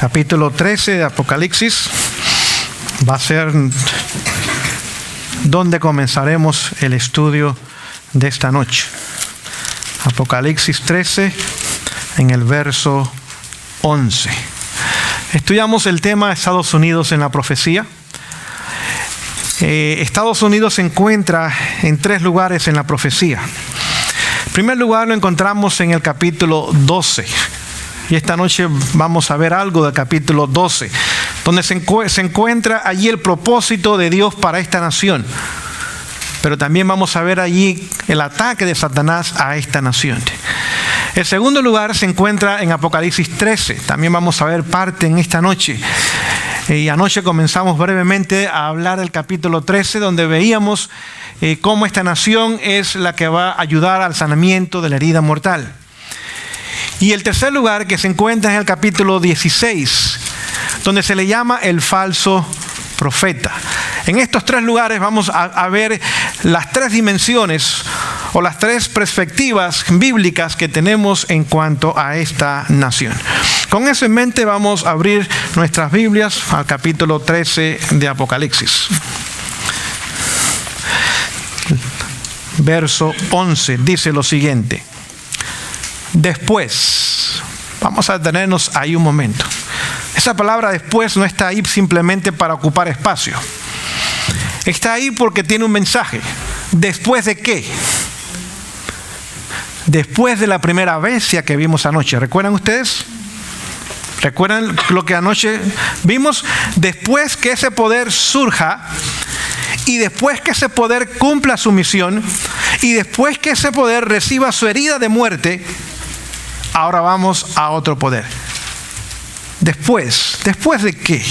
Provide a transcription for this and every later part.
capítulo 13 de Apocalipsis va a ser donde comenzaremos el estudio de esta noche. Apocalipsis 13, en el verso 11. Estudiamos el tema Estados Unidos en la profecía. Estados Unidos se encuentra en 3 lugares en la profecía. En primer lugar lo encontramos en el capítulo 12. Y esta noche vamos a ver algo del capítulo 12, donde se encuentra allí el propósito de Dios para esta nación. Pero también vamos a ver allí el ataque de Satanás a esta nación. El segundo lugar se encuentra en Apocalipsis 13. También vamos a ver parte en esta noche. Y anoche comenzamos brevemente a hablar del capítulo 13, donde veíamos cómo esta nación es la que va a ayudar al sanamiento de la herida mortal. Y el tercer lugar que se encuentra en el capítulo 16, donde se le llama el falso profeta. En estos 3 lugares vamos a ver las 3 dimensiones o las 3 perspectivas bíblicas que tenemos en cuanto a esta nación. Con eso en mente vamos a abrir nuestras Biblias al capítulo 13 de Apocalipsis. Verso 11 dice lo siguiente. Después, vamos a detenernos ahí un momento. Esa palabra después no está ahí simplemente para ocupar espacio. Está ahí porque tiene un mensaje. ¿Después de qué? Después de la primera bestia que vimos anoche. ¿Recuerdan ustedes? ¿Recuerdan lo que anoche vimos? Después que ese poder surja y después que ese poder cumpla su misión y después que ese poder reciba su herida de muerte, ahora vamos a otro poder. ¿Después de qué?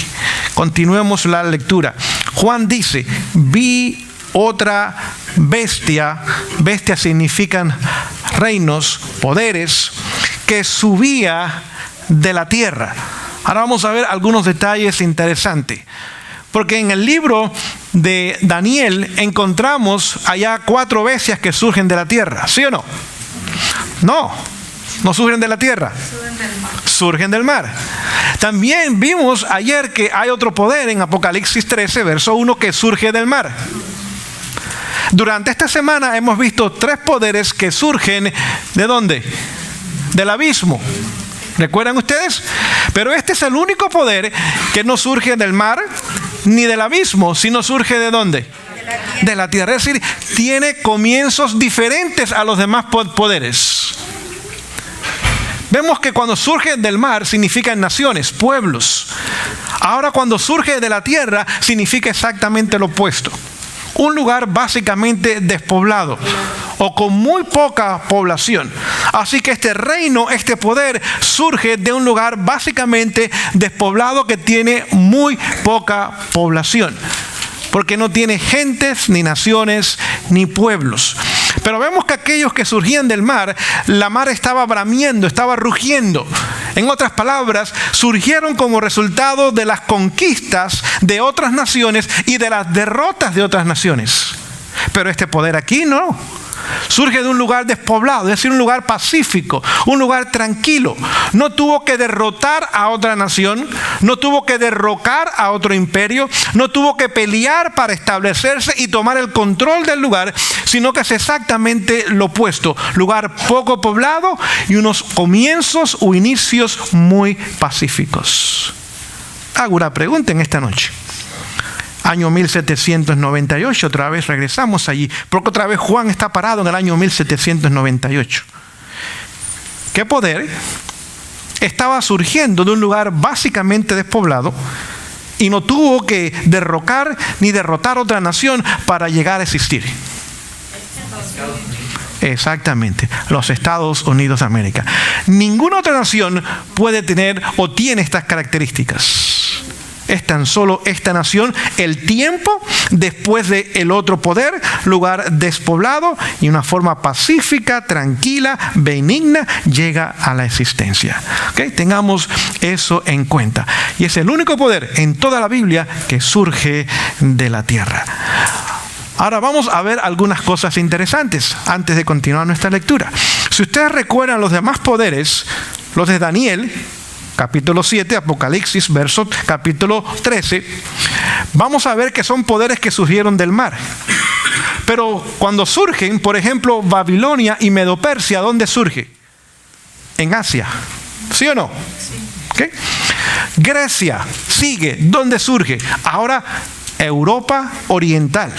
Continuemos la lectura. Juan dice, vi otra bestia. Bestias significan reinos, poderes, que subía de la tierra. Ahora vamos a ver algunos detalles interesantes. Porque en el libro de Daniel encontramos allá 4 bestias que surgen de la tierra. ¿Sí o no? No surgen de la tierra. Surgen del mar. También vimos ayer que hay otro poder en Apocalipsis 13, verso 1, que surge del mar. Durante esta semana hemos visto 3 poderes que surgen ¿de dónde? Del abismo. ¿Recuerdan ustedes? Pero este es el único poder que no surge del mar ni del abismo, sino surge ¿de dónde? De la tierra. Es decir, tiene comienzos diferentes a los demás poderes. Vemos que cuando surge del mar significan naciones, pueblos. Ahora cuando surge de la tierra significa exactamente lo opuesto. Un lugar básicamente despoblado o con muy poca población. Así que este reino, este poder surge de un lugar básicamente despoblado que tiene muy poca población. Porque no tiene gentes, ni naciones, ni pueblos. Pero vemos que aquellos que surgían del mar, la mar estaba bramiendo, estaba rugiendo. En otras palabras, surgieron como resultado de las conquistas de otras naciones y de las derrotas de otras naciones. Pero este poder aquí no. Surge de un lugar despoblado, es decir, un lugar pacífico, un lugar tranquilo. No tuvo que derrotar a otra nación, no tuvo que derrocar a otro imperio, no tuvo que pelear para establecerse y tomar el control del lugar, sino que es exactamente lo opuesto. Lugar poco poblado y unos comienzos o inicios muy pacíficos. Hago una pregunta en esta noche. Año 1798, otra vez regresamos allí, porque otra vez Juan está parado en el año 1798. ¿Qué poder estaba surgiendo de un lugar básicamente despoblado y no tuvo que derrocar ni derrotar otra nación para llegar a existir? Exactamente, los Estados Unidos de América. Ninguna otra nación puede tener o tiene estas características. Es tan solo esta nación el tiempo después del otro poder, lugar despoblado y una forma pacífica, tranquila, benigna, llega a la existencia. ¿Okay? Tengamos eso en cuenta. Y es el único poder en toda la Biblia que surge de la tierra. Ahora vamos a ver algunas cosas interesantes antes de continuar nuestra lectura. Si ustedes recuerdan los demás poderes, los de Daniel, capítulo 7, Apocalipsis, verso capítulo 13, vamos a ver que son poderes que surgieron del mar. Pero cuando surgen, por ejemplo, Babilonia y Medo-Persia, ¿dónde surge? En Asia. ¿Sí o no? Sí. ¿Okay? Grecia sigue. ¿Dónde surge? Ahora Europa Oriental.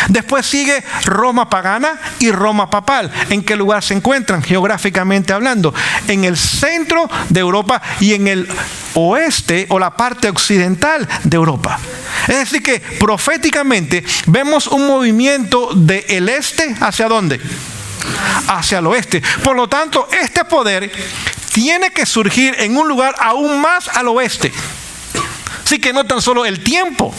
Después sigue Roma pagana y Roma papal. ¿En qué lugar se encuentran geográficamente hablando? En el centro de Europa y en el oeste o la parte occidental de Europa. Es decir que proféticamente vemos un movimiento del este ¿hacia dónde? Hacia el oeste. Por lo tanto, este poder tiene que surgir en un lugar aún más al oeste. Así que no tan solo el tiempo,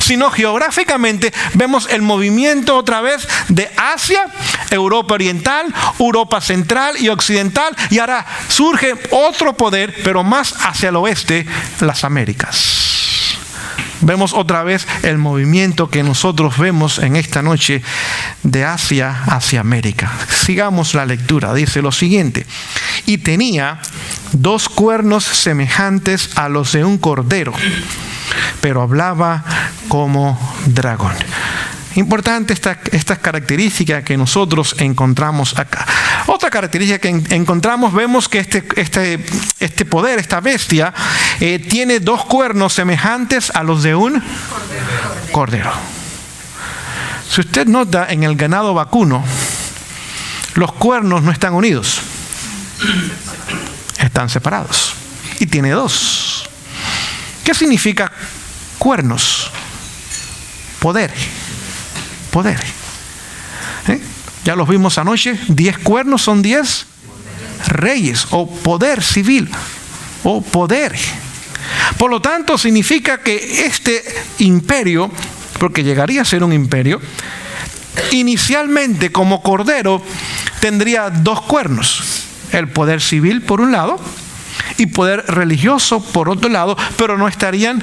sino geográficamente vemos el movimiento otra vez de Asia, Europa Oriental, Europa Central y Occidental, y ahora surge otro poder, pero más hacia el oeste, las Américas. Vemos otra vez el movimiento que nosotros vemos en esta noche de Asia hacia América. Sigamos la lectura, dice lo siguiente: y tenía 2 cuernos semejantes a los de un cordero, pero hablaba como dragón. Importante estas características que nosotros encontramos acá. Otra característica que encontramos, vemos que este poder, esta bestia, tiene 2 cuernos semejantes a los de un cordero. Si usted nota, en el ganado vacuno, los cuernos no están unidos, están separados. Y tiene 2. ¿Qué significa cuernos? Poder. Poder. Ya los vimos anoche. 10 cuernos son 10 reyes, o poder civil, o poder. Por lo tanto, significa que este imperio, porque llegaría a ser un imperio, inicialmente como cordero tendría 2 cuernos: el poder civil por un lado y poder religioso por otro lado, pero no estarían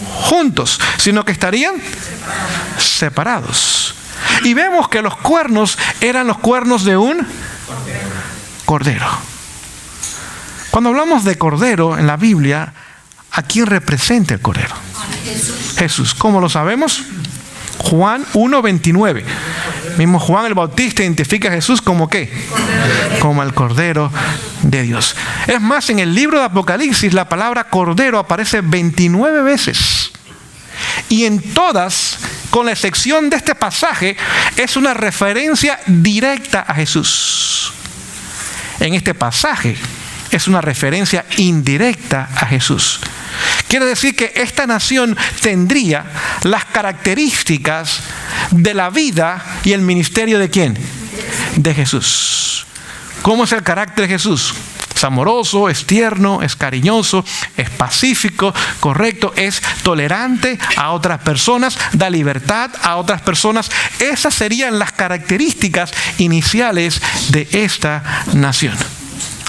juntos, sino que estarían separados. Y vemos que los cuernos eran los cuernos de un cordero. Cuando hablamos de cordero en la Biblia, ¿a quién representa el cordero? Jesús. ¿Cómo lo sabemos? Juan 1:29. Mismo Juan el Bautista identifica a Jesús como ¿qué? Como el Cordero de Dios. Es más, en el libro de Apocalipsis la palabra cordero aparece 29 veces. Y en todas, con la excepción de este pasaje, es una referencia directa a Jesús. En este pasaje es una referencia indirecta a Jesús. Quiere decir que esta nación tendría las características de la vida y el ministerio ¿de quién? De Jesús. ¿Cómo es el carácter de Jesús? Es amoroso, es tierno, es cariñoso, es pacífico, correcto, es tolerante a otras personas, da libertad a otras personas. Esas serían las características iniciales de esta nación.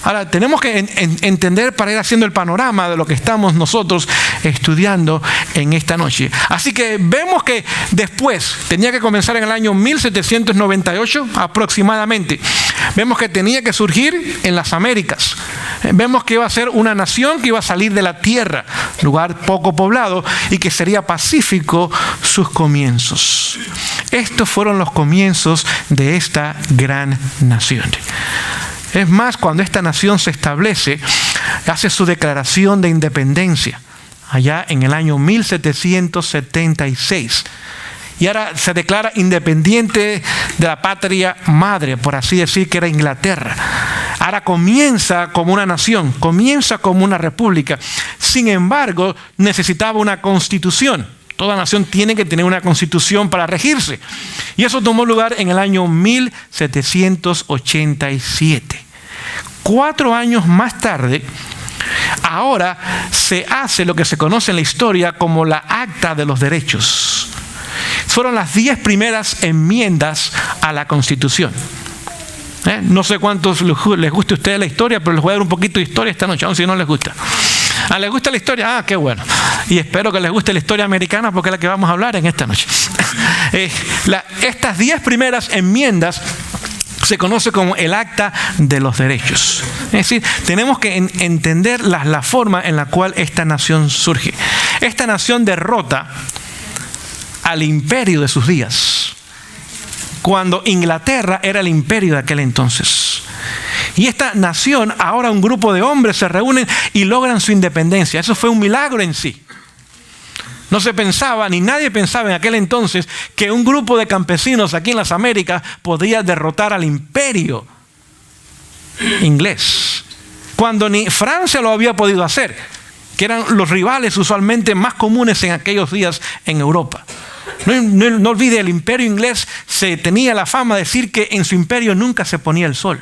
Ahora, tenemos que entender para ir haciendo el panorama de lo que estamos nosotros estudiando en esta noche. Así que vemos que después, tenía que comenzar en el año 1798 aproximadamente. Vemos que tenía que surgir en las Américas. Vemos que iba a ser una nación que iba a salir de la tierra, lugar poco poblado, y que sería pacífico sus comienzos. Estos fueron los comienzos de esta gran nación. Es más, cuando esta nación se establece, hace su declaración de independencia, allá en el año 1776. Y ahora se declara independiente de la patria madre, por así decir, que era Inglaterra. Ahora comienza como una nación, comienza como una república. Sin embargo, necesitaba una constitución. Toda nación tiene que tener una constitución para regirse. Y eso tomó lugar en el año 1787. 4 años más tarde, ahora se hace lo que se conoce en la historia como la Acta de los Derechos. Fueron las 10 primeras enmiendas a la Constitución. No sé cuántos les guste a ustedes la historia, pero les voy a dar un poquito de historia esta noche, aun si no les gusta. ¿Les gusta la historia? Qué bueno. Y espero que les guste la historia americana, porque es la que vamos a hablar en esta noche. Estas 10 primeras enmiendas Se conoce como el Acta de los Derechos. Es decir, tenemos que entender la forma en la cual esta nación surge. Esta nación derrota al imperio de sus días, cuando Inglaterra era el imperio de aquel entonces. Y esta nación, ahora un grupo de hombres se reúnen y logran su independencia. Eso fue un milagro en sí. No se pensaba, ni nadie pensaba en aquel entonces, que un grupo de campesinos aquí en las Américas podía derrotar al imperio inglés, cuando ni Francia lo había podido hacer, que eran los rivales usualmente más comunes en aquellos días en Europa. No olvide, el imperio inglés se tenía la fama de decir que en su imperio nunca se ponía el sol.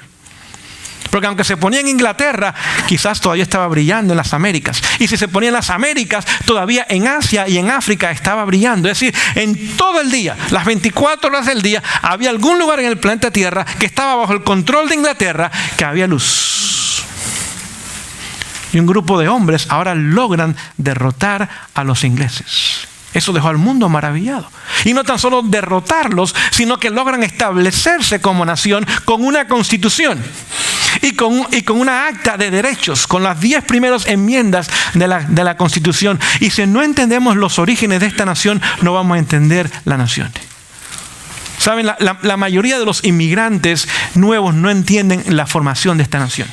Porque aunque se ponía en Inglaterra, quizás todavía estaba brillando en las Américas. Y si se ponía en las Américas, todavía en Asia y en África estaba brillando. Es decir, en todo el día, las 24 horas del día, había algún lugar en el planeta Tierra que estaba bajo el control de Inglaterra, que había luz. Y un grupo de hombres ahora logran derrotar a los ingleses. Eso dejó al mundo maravillado. Y no tan solo derrotarlos, sino que logran establecerse como nación con una constitución y con una acta de derechos, con las 10 primeras enmiendas de la constitución. Y si no entendemos los orígenes de esta nación, no vamos a entender la nación. Saben, la mayoría de los inmigrantes nuevos no entienden la formación de esta nación.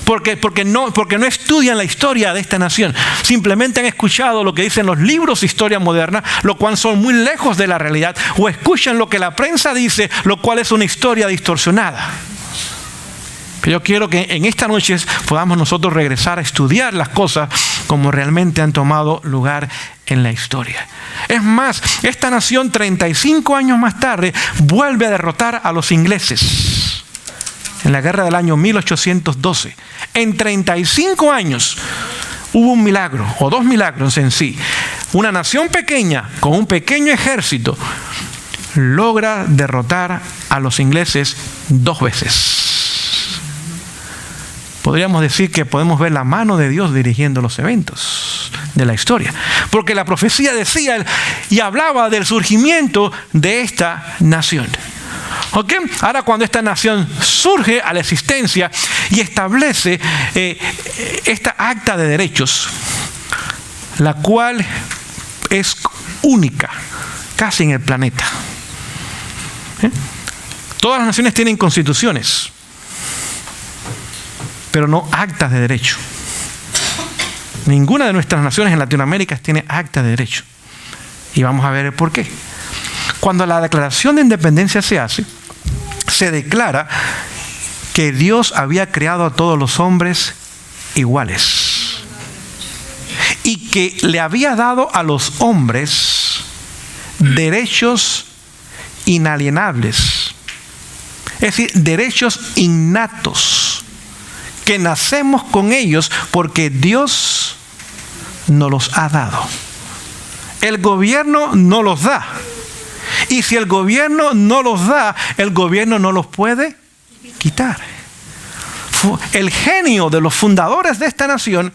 Porque no estudian la historia de esta nación. Simplemente han escuchado lo que dicen los libros de historia moderna, lo cual son muy lejos de la realidad. O escuchan lo que la prensa dice, lo cual es una historia distorsionada. Pero yo quiero que en esta noche podamos nosotros regresar a estudiar las cosas como realmente han tomado lugar en la historia. Es más, esta nación 35 años más tarde vuelve a derrotar a los ingleses en la guerra del año 1812. En 35 años hubo un milagro, o 2 milagros en sí. Una nación pequeña, con un pequeño ejército, logra derrotar a los ingleses 2 veces. Podríamos decir que podemos ver la mano de Dios dirigiendo los eventos de la historia. Porque la profecía decía y hablaba del surgimiento de esta nación. ¿Ok? Ahora, cuando esta nación surge a la existencia y establece esta acta de derechos, la cual es única casi en el planeta. Todas las naciones tienen constituciones, pero no actas de derecho. Ninguna de nuestras naciones en Latinoamérica tiene acta de derecho. Y vamos a ver el por qué. Cuando la declaración de independencia se hace, se declara que Dios había creado a todos los hombres iguales y que le había dado a los hombres derechos inalienables, es decir, derechos innatos, que nacemos con ellos porque Dios nos los ha dado. El gobierno no los da. Y si el gobierno no los da, el gobierno no los puede quitar. El genio de los fundadores de esta nación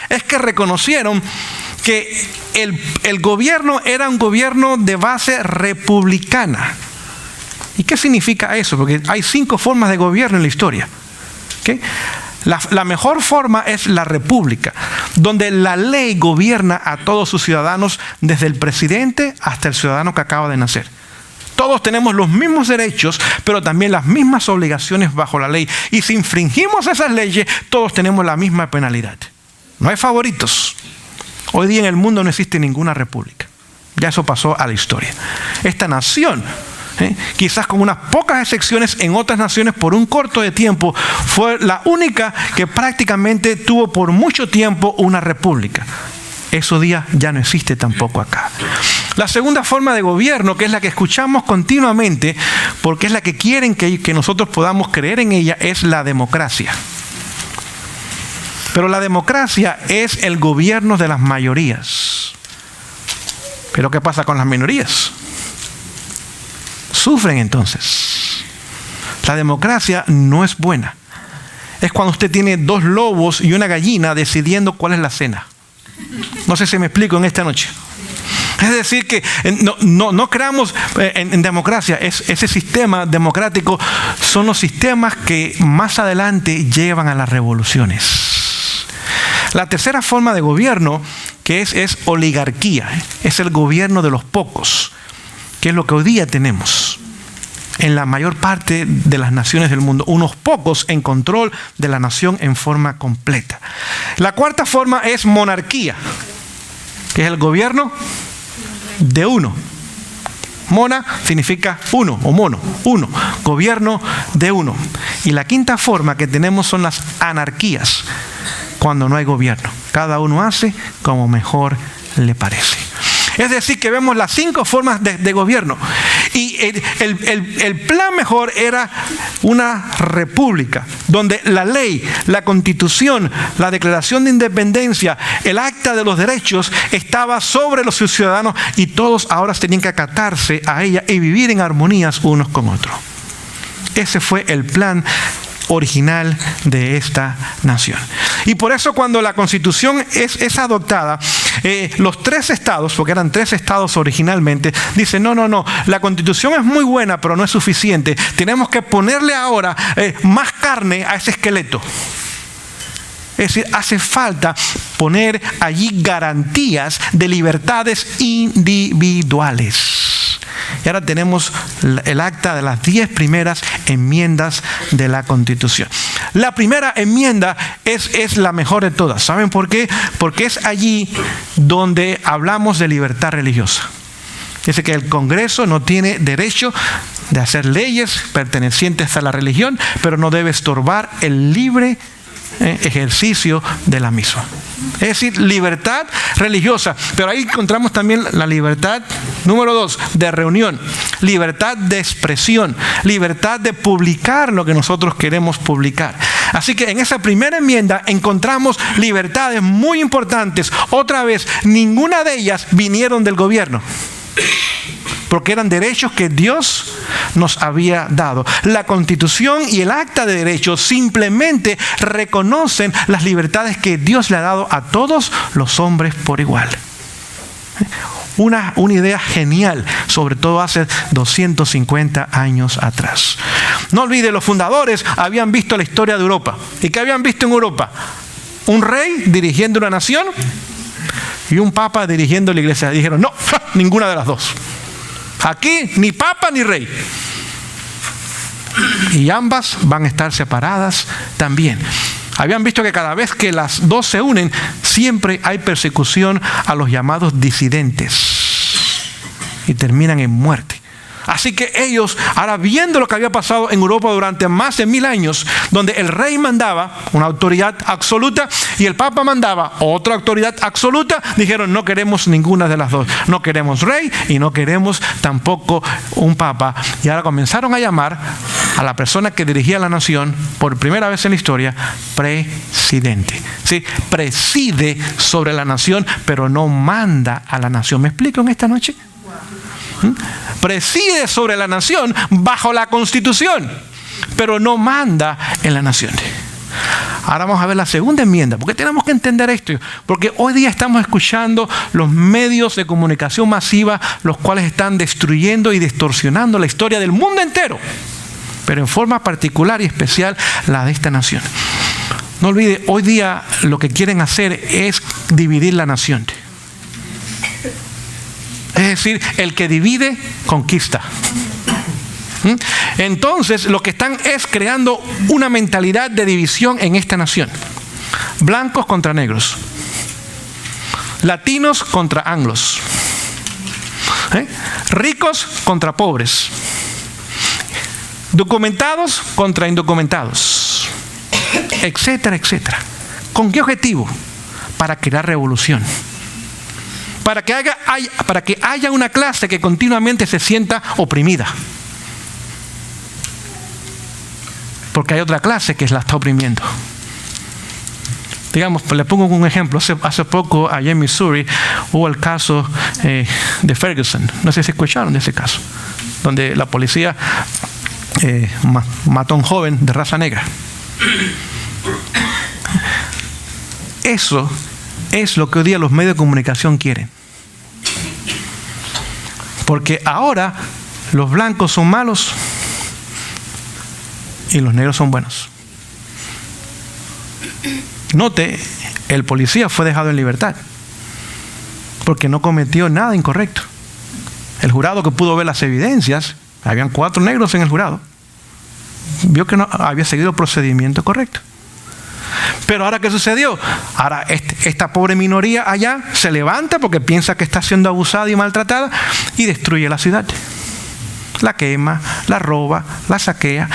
es que reconocieron que el gobierno era un gobierno de base republicana. ¿Y qué significa eso? Porque hay 5 formas de gobierno en la historia. ¿Okay? La mejor forma es la república, donde la ley gobierna a todos sus ciudadanos, desde el presidente hasta el ciudadano que acaba de nacer. Todos tenemos los mismos derechos, pero también las mismas obligaciones bajo la ley. Y si infringimos esas leyes, todos tenemos la misma penalidad. No hay favoritos. Hoy día en el mundo no existe ninguna república. Ya eso pasó a la historia. Esta nación, quizás con unas pocas excepciones en otras naciones por un corto de tiempo, fue la única que prácticamente tuvo por mucho tiempo una república. Eso día ya no existe tampoco acá. La segunda forma de gobierno, que es la que escuchamos continuamente, porque es la que quieren que nosotros podamos creer en ella, es la democracia. Pero la democracia es el gobierno de las mayorías. ¿Pero qué pasa con las minorías? Sufren entonces. La democracia no es buena. Es cuando usted tiene 2 lobos y una gallina decidiendo cuál es la cena. No sé si me explico en esta noche. Es decir, que no creamos en democracia. Ese sistema democrático son los sistemas que más adelante llevan a las revoluciones. La tercera forma de gobierno, que es oligarquía, es el gobierno de los pocos, que es lo que hoy día tenemos en la mayor parte de las naciones del mundo. Unos pocos en control de la nación en forma completa. La cuarta forma es monarquía, que es el gobierno de uno. Mona significa uno, o mono, uno, gobierno de uno. Y la quinta forma que tenemos son las anarquías, cuando no hay gobierno. Cada uno hace como mejor le parece. Es decir, que vemos las 5 formas de gobierno. Y el plan mejor era una república, donde la ley, la constitución, la declaración de independencia, el acta de los derechos estaba sobre los ciudadanos y todos ahora tenían que acatarse a ella y vivir en armonías unos con otros. Ese fue el plan original de esta nación. Y por eso cuando la constitución es adoptada, los 3 estados, porque eran 3 estados originalmente, dicen no, la constitución es muy buena pero no es suficiente, tenemos que ponerle ahora más carne a ese esqueleto. Es decir, hace falta poner allí garantías de libertades individuales. Y ahora tenemos el acta de las 10 primeras enmiendas de la Constitución. La primera enmienda es la mejor de todas. ¿Saben por qué? Porque es allí donde hablamos de libertad religiosa. Dice que el Congreso no tiene derecho de hacer leyes pertenecientes a la religión, pero no debe estorbar el libre ejercicio de la misma. Es decir, libertad religiosa, pero ahí encontramos también la libertad, número 2, de reunión, libertad de expresión, libertad de publicar lo que nosotros queremos publicar. Así que en esa primera enmienda encontramos libertades muy importantes. Otra vez, ninguna de ellas vinieron del gobierno, porque eran derechos que Dios nos había dado. La Constitución y el Acta de Derechos simplemente reconocen las libertades que Dios le ha dado a todos los hombres por igual. Una idea genial, sobre todo hace 250 años atrás. No olvide, los fundadores habían visto la historia de Europa. ¿Y qué habían visto en Europa? Un rey dirigiendo una nación y un papa dirigiendo la iglesia. Dijeron, no, ninguna de las dos. Aquí ni papa ni rey. Y ambas van a estar separadas también. Habían visto que cada vez que las dos se unen, siempre hay persecución a los llamados disidentes. Y terminan en muerte. Así que ellos, ahora viendo lo que había pasado en Europa durante más de 1000 años, donde el rey mandaba una autoridad absoluta y el papa mandaba otra autoridad absoluta, dijeron, no queremos ninguna de las dos. No queremos rey y no queremos tampoco un papa. Y ahora comenzaron a llamar a la persona que dirigía la nación, por primera vez en la historia, presidente. ¿Sí? Preside sobre la nación, pero no manda a la nación. ¿Me explico en esta noche? Preside sobre la nación bajo la Constitución, pero no manda en la nación. Ahora vamos a ver la segunda enmienda. ¿Por qué tenemos que entender esto? Porque hoy día estamos escuchando los medios de comunicación masiva, los cuales están destruyendo y distorsionando la historia del mundo entero, pero en forma particular y especial la de esta nación. No olvide, hoy día lo que quieren hacer es dividir la nación. Es decir, el que divide, conquista. Entonces, lo que están es creando una mentalidad de división en esta nación. Blancos contra negros. Latinos contra anglos. Ricos contra pobres. Documentados contra indocumentados. Etcétera, etcétera. ¿Con qué objetivo? Para crear revolución. Para que haya una clase que continuamente se sienta oprimida. Porque hay otra clase que la está oprimiendo. Digamos, le pongo un ejemplo. Hace poco, allá en Missouri, hubo el caso de Ferguson. No sé si escucharon de ese caso. Donde la policía mató a un joven de raza negra. Eso es lo que hoy día los medios de comunicación quieren. Porque ahora los blancos son malos y los negros son buenos. Note, el policía fue dejado en libertad porque no cometió nada incorrecto. El jurado, que pudo ver las evidencias, habían 4 negros en el jurado, vio que no había seguido el procedimiento correcto. Pero ahora, ¿qué sucedió? Ahora esta pobre minoría allá se levanta porque piensa que está siendo abusada y maltratada y destruye la ciudad. La quema, la roba, la saquea.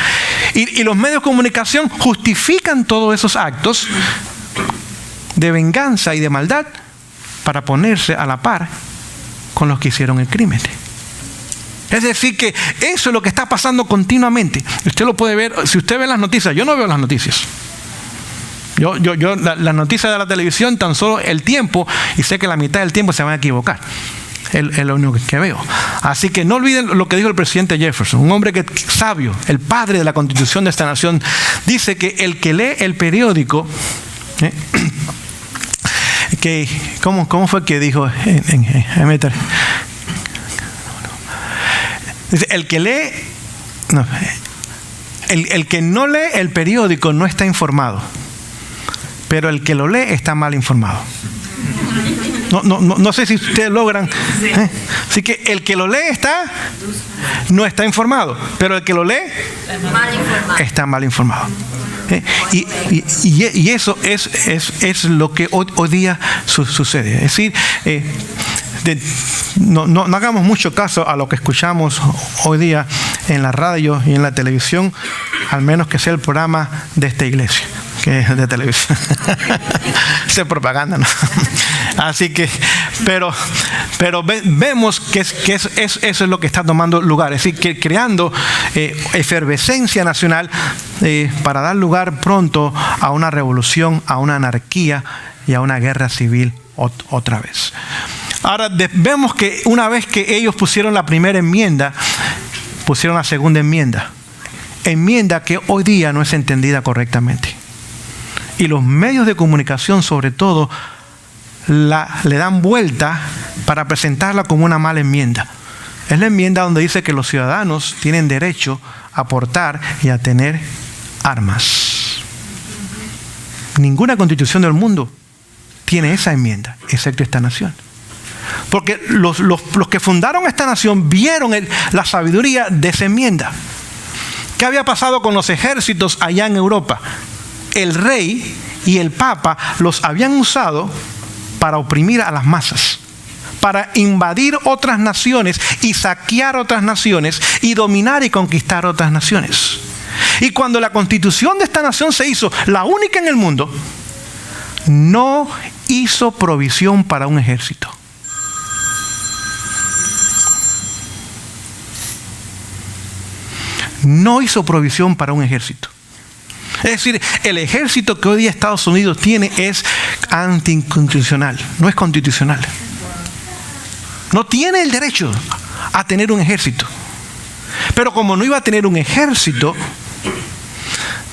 Y los medios de comunicación justifican todos esos actos de venganza y de maldad para ponerse a la par con los que hicieron el crimen. Es decir, que eso es lo que está pasando continuamente. Usted lo puede ver, si usted ve las noticias. Yo no veo las noticias. Las noticias de la televisión, tan solo el tiempo, y sé que la mitad del tiempo se van a equivocar. Es lo único que veo. Así que no olviden lo que dijo el presidente Jefferson, un hombre sabio, el padre de la constitución de esta nación. Dice que el que lee el periódico, ¿cómo fue que dijo? Dice, el que no lee el periódico no no pero el que lo lee está mal informado. No sé si ustedes logran. Así que el que lo lee no está informado, pero el que lo lee está mal informado. Y eso es lo que hoy día sucede. Es decir, no hagamos mucho caso a lo que escuchamos hoy día en la radio y en la televisión, al menos que sea el programa de esta iglesia, que es de televisión. Es propaganda, ¿no? Así que, pero vemos que eso es lo que está tomando lugar. Es decir, que creando efervescencia nacional para dar lugar pronto a una revolución, a una anarquía y a una guerra civil otra vez. Ahora vemos que una vez que ellos pusieron la primera enmienda, pusieron la segunda enmienda que hoy día no es entendida correctamente. Y los medios de comunicación, sobre todo, le dan vuelta para presentarla como una mala enmienda. Es la enmienda donde dice que los ciudadanos tienen derecho a portar y a tener armas. Ninguna constitución del mundo tiene esa enmienda, excepto esta nación. Porque los que fundaron esta nación vieron la sabiduría de esa enmienda. ¿Qué había pasado con los ejércitos allá en Europa? El rey y el papa los habían usado para oprimir a las masas, para invadir otras naciones y saquear otras naciones y dominar y conquistar otras naciones. Y cuando la constitución de esta nación se hizo, la única en el mundo, no hizo provisión para un ejército. No hizo provisión para un ejército. Es decir, el ejército que hoy día Estados Unidos tiene es anticonstitucional, no es constitucional. No tiene el derecho a tener un ejército. Pero como no iba a tener un ejército,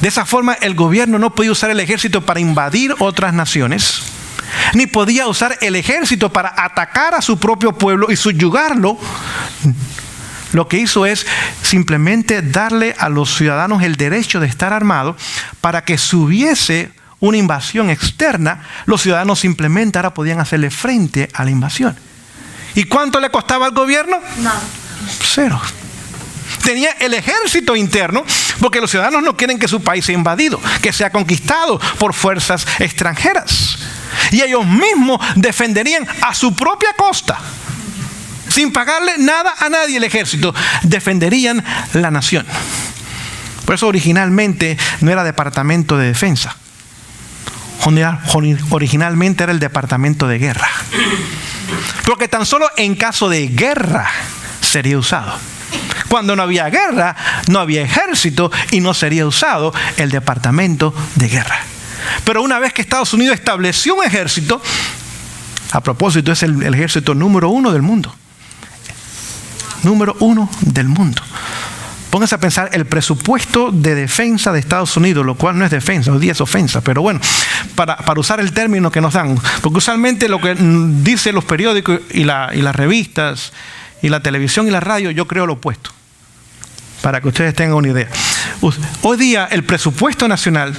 de esa forma el gobierno no podía usar el ejército para invadir otras naciones, ni podía usar el ejército para atacar a su propio pueblo y subyugarlo. Lo que hizo es simplemente darle a los ciudadanos el derecho de estar armados para que si hubiese una invasión externa, los ciudadanos simplemente ahora podían hacerle frente a la invasión. ¿Y cuánto le costaba al gobierno? Nada. 0. Tenía el ejército interno porque los ciudadanos no quieren que su país sea invadido, que sea conquistado por fuerzas extranjeras. Y ellos mismos defenderían a su propia costa, sin pagarle nada a nadie. El ejército defenderían la nación. Por eso originalmente no era departamento de defensa. Originalmente era el departamento de guerra. Porque tan solo en caso de guerra sería usado. Cuando no había guerra, no había ejército y no sería usado el departamento de guerra. Pero una vez que Estados Unidos estableció un ejército, a propósito, es el ejército número 1 del mundo. Número 1 del mundo. Pónganse a pensar el presupuesto de defensa de Estados Unidos, lo cual no es defensa, hoy día es ofensa, pero bueno, para usar el término que nos dan, porque usualmente lo que dicen los periódicos y las revistas y la televisión y la radio, yo creo lo opuesto, para que ustedes tengan una idea. Hoy día el presupuesto nacional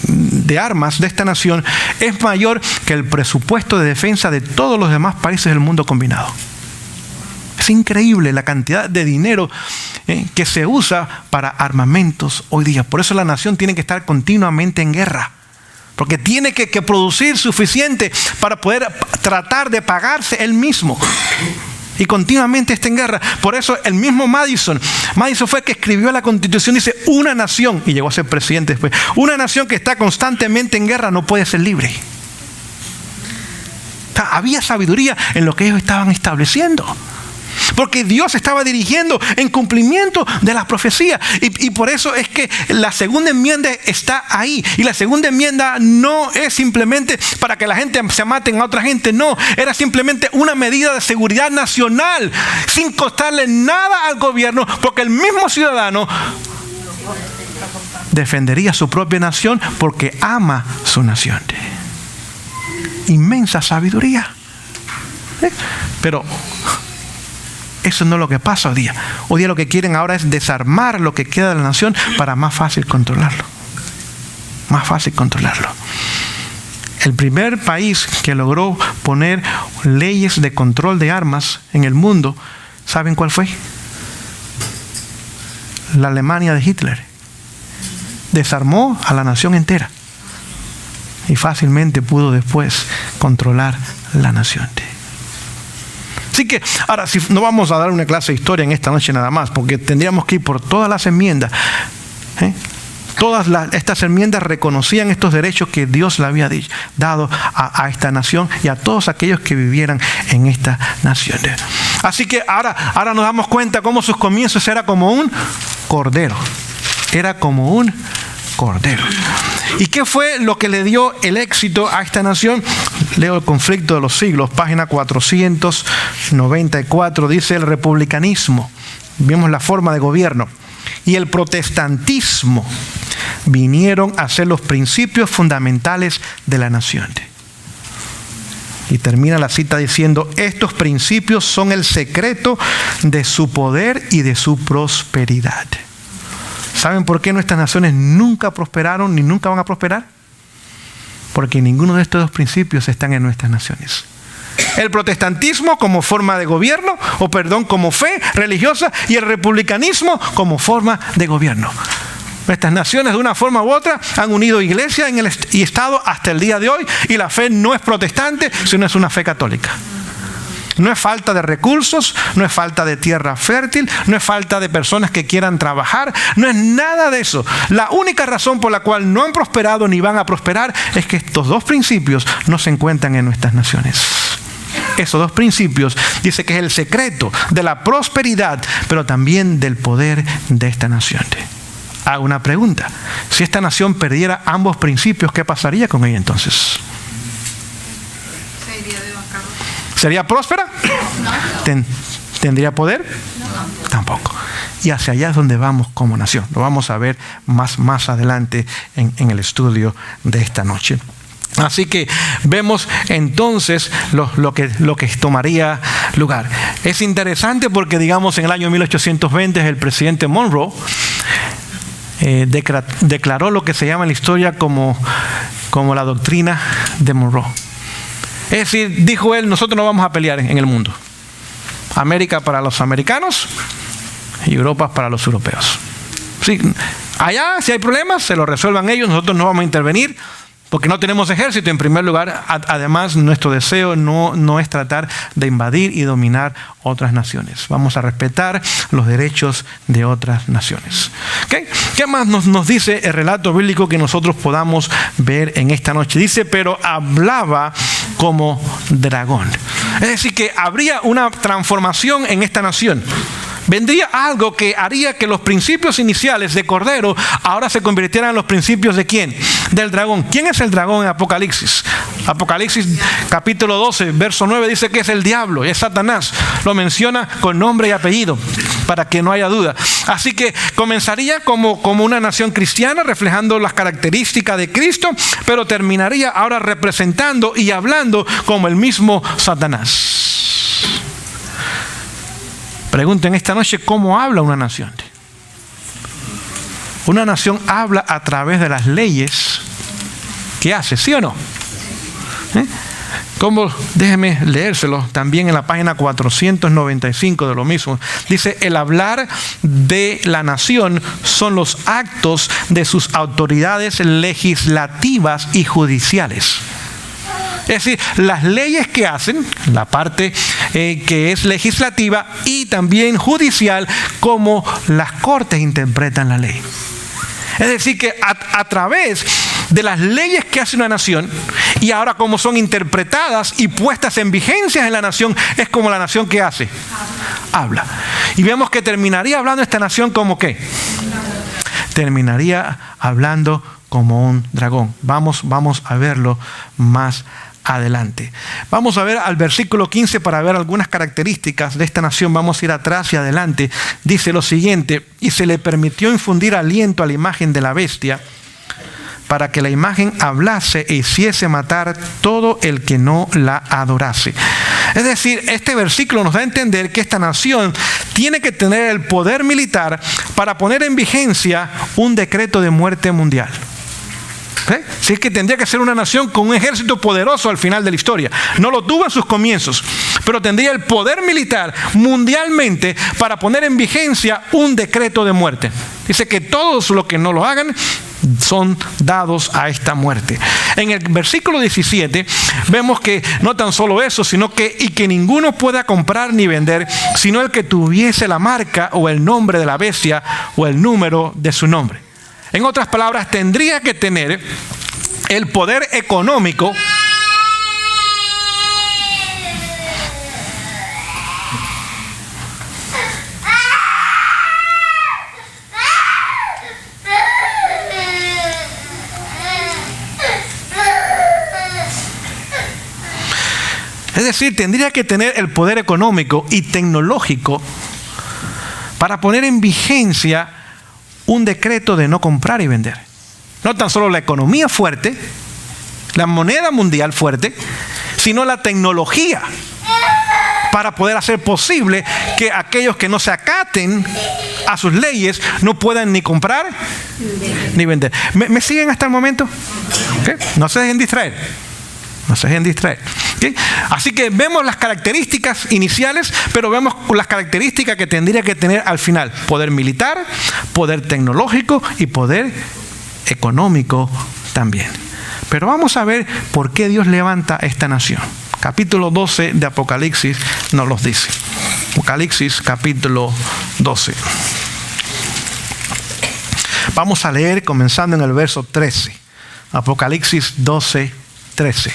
de armas de esta nación es mayor que el presupuesto de defensa de todos los demás países del mundo combinado. Es increíble la cantidad de dinero que se usa para armamentos hoy día. Por eso la nación tiene que estar continuamente en guerra, porque tiene que producir suficiente para poder tratar de pagarse él mismo. Y continuamente está en guerra. Por eso el mismo Madison fue el que escribió la Constitución. Dice, una nación, y llegó a ser presidente después, una nación que está constantemente en guerra no puede ser libre. Había sabiduría en lo que ellos estaban estableciendo, porque Dios estaba dirigiendo en cumplimiento de las profecías. Y por eso es que la segunda enmienda está ahí. Y la segunda enmienda no es simplemente para que la gente se maten a otra gente. No, era simplemente una medida de seguridad nacional, sin costarle nada al gobierno, porque el mismo ciudadano defendería su propia nación porque ama su nación. Inmensa sabiduría. Pero eso no es lo que pasa hoy día. Hoy día lo que quieren ahora es desarmar lo que queda de la nación para más fácil controlarlo. Más fácil controlarlo. El primer país que logró poner leyes de control de armas en el mundo, ¿saben cuál fue? La Alemania de Hitler. Desarmó a la nación entera y fácilmente pudo después controlar la nación. Así que, ahora, si no vamos a dar una clase de historia en esta noche nada más, porque tendríamos que ir por todas las enmiendas. Todas estas enmiendas reconocían estos derechos que Dios le había dado a esta nación y a todos aquellos que vivieran en esta nación. Así que ahora nos damos cuenta cómo sus comienzos era como un cordero. Era como un cordero. ¿Y qué fue lo que le dio el éxito a esta nación? Leo El conflicto de los siglos, página 494, dice: el republicanismo, vemos la forma de gobierno, y el protestantismo vinieron a ser los principios fundamentales de la nación. Y termina la cita diciendo: estos principios son el secreto de su poder y de su prosperidad. ¿Saben por qué nuestras naciones nunca prosperaron ni nunca van a prosperar? Porque ninguno de estos dos principios están en nuestras naciones. El protestantismo como forma de gobierno, como fe religiosa, y el republicanismo como forma de gobierno. Nuestras naciones de una forma u otra han unido iglesia y Estado hasta el día de hoy, y la fe no es protestante, sino es una fe católica. No es falta de recursos, no es falta de tierra fértil, no es falta de personas que quieran trabajar, no es nada de eso. La única razón por la cual no han prosperado ni van a prosperar es que estos dos principios no se encuentran en nuestras naciones. Esos dos principios dice que es el secreto de la prosperidad, pero también del poder de esta nación. Hago una pregunta: si esta nación perdiera ambos principios, ¿qué pasaría con ella entonces? ¿Sería próspera? No. ¿Tendría poder? No. Tampoco. Y hacia allá es donde vamos como nación. Lo vamos a ver más adelante en el estudio de esta noche. Así que vemos entonces lo que tomaría lugar. Es interesante porque, digamos, en el año 1820 el presidente Monroe declaró lo que se llama en la historia como la doctrina de Monroe. Es decir, dijo él: nosotros no vamos a pelear en el mundo. América para los americanos y Europa para los europeos. Sí, allá, si hay problemas, se lo resuelvan ellos, nosotros no vamos a intervenir, porque no tenemos ejército en primer lugar. Además, nuestro deseo no es tratar de invadir y dominar otras naciones. Vamos a respetar los derechos de otras naciones. ¿Okay? ¿Qué más nos dice el relato bíblico que nosotros podamos ver en esta noche? Dice: pero hablaba como dragón. Es decir, que habría una transformación en esta nación. Vendría algo que haría que los principios iniciales de Cordero ahora se convirtieran en los principios ¿de quién? Del dragón. ¿Quién es el dragón en Apocalipsis? Apocalipsis capítulo 12, verso 9 dice que es el diablo, es Satanás. Lo menciona con nombre y apellido para que no haya duda. Así que comenzaría como una nación cristiana, reflejando las características de Cristo, pero terminaría ahora representando y hablando como el mismo Satanás. Pregunten esta noche, ¿cómo habla una nación? Una nación habla a través de las leyes que hace, ¿sí o no? Como, déjeme leérselo también en la página 495 de lo mismo. Dice, el hablar de la nación son los actos de sus autoridades legislativas y judiciales. Es decir, las leyes que hacen, la parte que es legislativa y también judicial, como las cortes interpretan la ley. Es decir, que a través de las leyes que hace una nación y ahora como son interpretadas y puestas en vigencia en la nación, es como la nación que hace. Habla. Y vemos que terminaría hablando esta nación como ¿qué? Terminaría hablando como un dragón. Vamos a verlo más adelante. Vamos a ver al versículo 15 para ver algunas características de esta nación. Vamos a ir atrás y adelante. Dice lo siguiente: y se le permitió infundir aliento a la imagen de la bestia, para que la imagen hablase e hiciese matar todo el que no la adorase. Es decir, este versículo nos da a entender que esta nación tiene que tener el poder militar para poner en vigencia un decreto de muerte mundial. Si es que tendría que ser una nación con un ejército poderoso al final de la historia. No lo tuvo en sus comienzos, pero tendría el poder militar mundialmente para poner en vigencia un decreto de muerte. Dice que todos los que no lo hagan son dados a esta muerte. En el versículo 17 vemos que no tan solo eso, sino que y que ninguno pueda comprar ni vender, sino el que tuviese la marca o el nombre de la bestia o el número de su nombre. En otras palabras, tendría que tener el poder económico es decir, tendría que tener el poder económico y tecnológico para poner en vigencia un decreto de no comprar y vender. No tan solo la economía fuerte, la moneda mundial fuerte, sino la tecnología para poder hacer posible que aquellos que no se acaten a sus leyes no puedan ni comprar ni vender. ¿Me siguen hasta el momento? ¿Okay? No se dejen distraer. No se dejen distraer. ¿Okay? Así que vemos las características iniciales, pero vemos las características que tendría que tener al final: poder militar, poder tecnológico y poder económico también. Pero vamos a ver por qué Dios levanta esta nación. Capítulo 12 de Apocalipsis nos los dice. Apocalipsis capítulo 12. Vamos a leer comenzando en el verso 13. Apocalipsis 12, 13.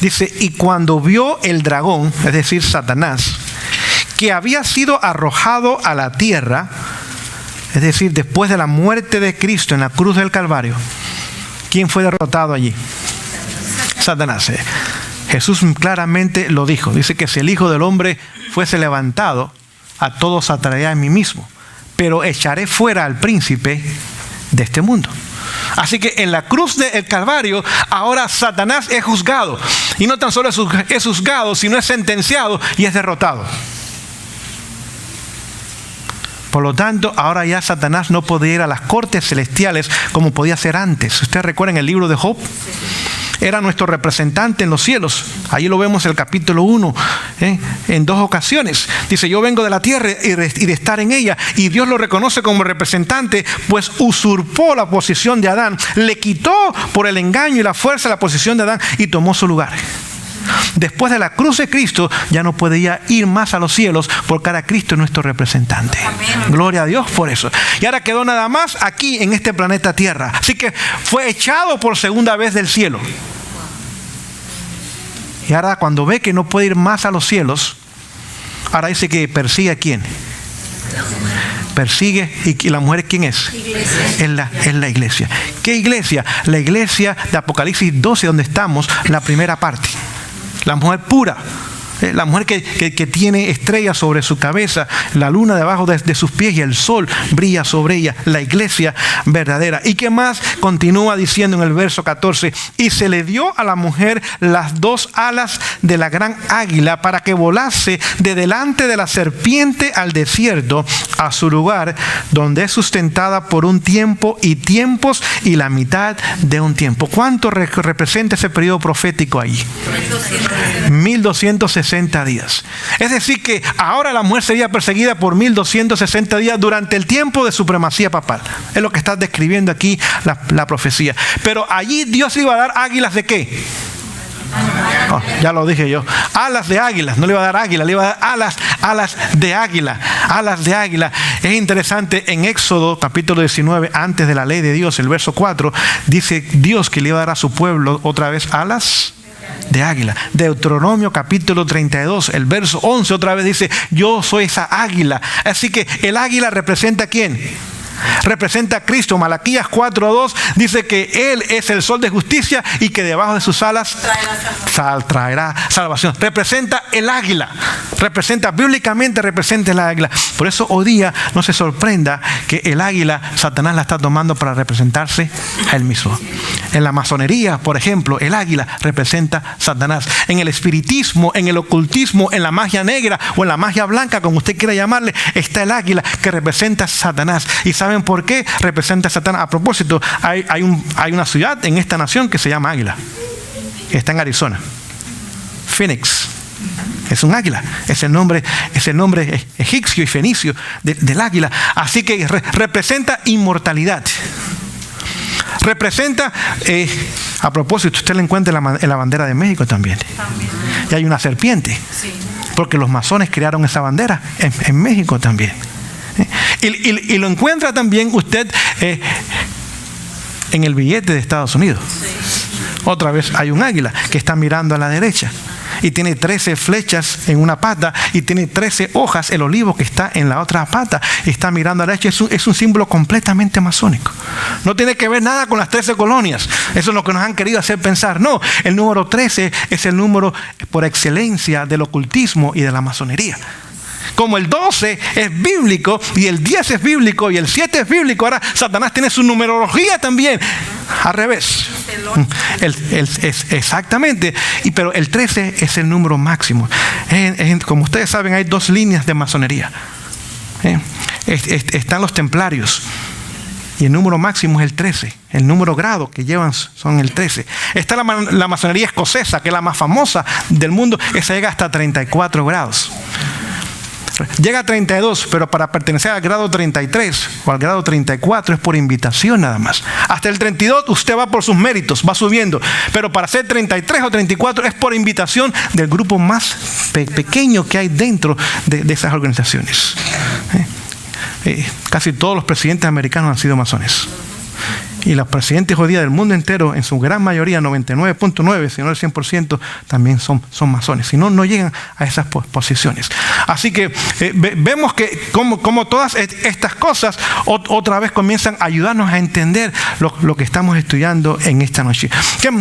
Dice, y cuando vio el dragón, es decir, Satanás, que había sido arrojado a la tierra, es decir, después de la muerte de Cristo en la cruz del Calvario, ¿quién fue derrotado allí? Satanás. Jesús claramente lo dijo. Dice que si el Hijo del Hombre fuese levantado, a todos atraerá en mí mismo, pero echaré fuera al príncipe de este mundo. Así que en la cruz del Calvario, ahora Satanás es juzgado. Y no tan solo es juzgado, sino es sentenciado y es derrotado. Por lo tanto, ahora ya Satanás no podía ir a las cortes celestiales como podía ser antes. ¿Ustedes recuerdan el libro de Job? Era nuestro representante en los cielos. Allí lo vemos en el capítulo 1, en 2 ocasiones. Dice, yo vengo de la tierra y de estar en ella. Y Dios lo reconoce como representante, pues usurpó la posición de Adán. Le quitó por el engaño y la fuerza la posición de Adán y tomó su lugar. Después de la cruz de Cristo ya no podía ir más a los cielos porque ahora Cristo es nuestro representante. Amén. Gloria a Dios por eso. Y ahora quedó nada más aquí en este planeta Tierra. Así que fue echado por segunda vez del cielo. Y ahora cuando ve que no puede ir más a los cielos, ahora dice que persigue a quién. Persigue, y la mujer ¿quién es? Es la iglesia. ¿Qué iglesia? La iglesia de Apocalipsis 12, donde estamos, la primera parte. La mujer pura, La mujer que tiene estrellas sobre su cabeza, la luna debajo de sus pies y el sol brilla sobre ella, la iglesia verdadera. ¿Y qué más? Continúa diciendo en el verso 14, y se le dio a la mujer las 2 alas de la gran águila para que volase de delante de la serpiente al desierto, a su lugar, donde es sustentada por un tiempo y tiempos y la mitad de un tiempo. ¿Cuánto representa ese periodo profético allí? 1260 días. Es decir que ahora la mujer sería perseguida por 1260 días durante el tiempo de supremacía papal. Es lo que está describiendo aquí la profecía. Pero allí Dios iba a dar águilas ¿de qué? Oh, ya lo dije yo. Alas de águilas. No le iba a dar águila, le iba a dar alas de águila. Alas de águila. Es interesante, en Éxodo capítulo 19, antes de la ley de Dios, el verso 4, dice Dios que le iba a dar a su pueblo otra vez alas de águila. Deuteronomio capítulo 32, el verso 11 otra vez dice, yo soy esa águila. Así que el águila representa ¿a quién? Representa a Cristo. Malaquías 4:2 dice que Él es el sol de justicia y que debajo de sus alas traerá salvación. Representa el águila. Bíblicamente representa el águila. Por eso hoy día no se sorprenda que el águila Satanás la está tomando para representarse a él mismo. En la masonería, por ejemplo, el águila representa a Satanás. En el espiritismo, en el ocultismo, en la magia negra o en la magia blanca, como usted quiera llamarle, está el águila que representa a Satanás. ¿Y saben por qué representa a Satanás? A propósito, hay una ciudad en esta nación que se llama Águila. Está en Arizona. Phoenix. Es un águila. Es el nombre egipcio y fenicio del águila. Así que representa inmortalidad. Representa, a propósito, usted la encuentra en la bandera de México también. Y hay una serpiente. Porque los masones crearon esa bandera en México también. Y lo encuentra también usted en el billete de Estados Unidos. Otra vez hay un águila que está mirando a la derecha y tiene 13 flechas en una pata y tiene 13 hojas, el olivo que está en la otra pata y está mirando a la derecha. Es un símbolo completamente masónico. No tiene que ver nada con las 13 colonias. Eso es lo que nos han querido hacer pensar. No, el número 13 es el número por excelencia del ocultismo y de la masonería. Como el 12 es bíblico y el 10 es bíblico y el 7 es bíblico, ahora Satanás tiene su numerología también al revés. Exactamente. Pero el 13 es el número máximo. Como ustedes saben, hay 2 líneas de masonería. Están los templarios y el número máximo es el 13. El número grado que llevan son el 13. Está la masonería escocesa, que es la más famosa del mundo. Esa llega hasta 34 grados. Llega a 32, pero para pertenecer al grado 33 o al grado 34 es por invitación nada más. Hasta el 32 usted va por sus méritos, va subiendo. Pero para ser 33 o 34 es por invitación del grupo más pequeño que hay dentro de esas organizaciones. Casi todos los presidentes americanos han sido masones. Y los presidentes hoy día del mundo entero, en su gran mayoría, 99.9, si no el 100%, también son masones. Si no, no llegan a esas posiciones. Así que vemos que como todas estas cosas otra vez comienzan a ayudarnos a entender lo que estamos estudiando en esta noche.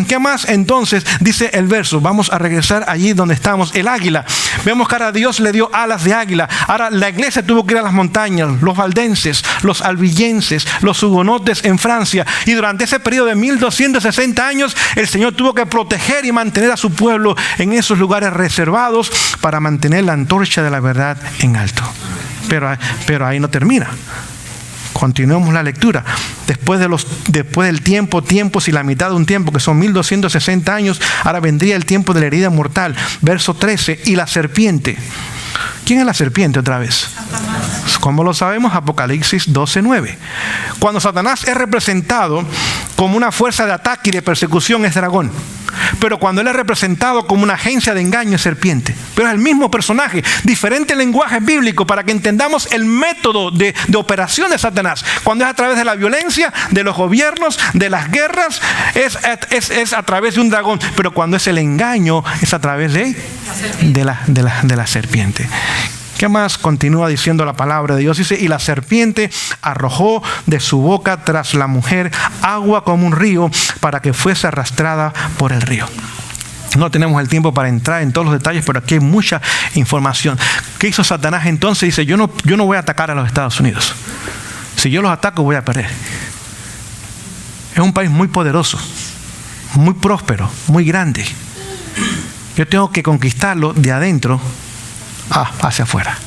¿Qué más entonces dice el verso? Vamos a regresar allí donde estamos. El águila. Vemos que ahora Dios le dio alas de águila. Ahora la iglesia tuvo que ir a las montañas, los valdenses, los albigenses, los hugonotes en Francia. Y durante ese periodo de 1260 años, el Señor tuvo que proteger y mantener a su pueblo en esos lugares reservados para mantener la antorcha de la verdad en alto. Pero ahí no termina. Continuemos la lectura. Después del tiempos y la mitad de un tiempo, que son 1260 años, ahora vendría el tiempo de la herida mortal. Verso 13, y la serpiente. ¿Quién es la serpiente otra vez? ¿Cómo lo sabemos? Apocalipsis 12:9. Cuando Satanás es representado como una fuerza de ataque y de persecución, es dragón. Pero cuando él es representado como una agencia de engaño, es serpiente. Pero es el mismo personaje, diferente lenguaje bíblico para que entendamos el método de operación de Satanás. Cuando es a través de la violencia, de los gobiernos, de las guerras, es a través de un dragón. Pero cuando es el engaño, es a través de la serpiente. ¿Qué más continúa diciendo la palabra de Dios? Dice, y la serpiente arrojó de su boca tras la mujer agua como un río para que fuese arrastrada por el río. No tenemos el tiempo para entrar en todos los detalles, pero aquí hay mucha información. ¿Qué hizo Satanás entonces? Dice, yo no voy a atacar a los Estados Unidos. Si yo los ataco, voy a perder. Es un país muy poderoso, muy próspero, muy grande. Yo tengo que conquistarlo de adentro hacia afuera.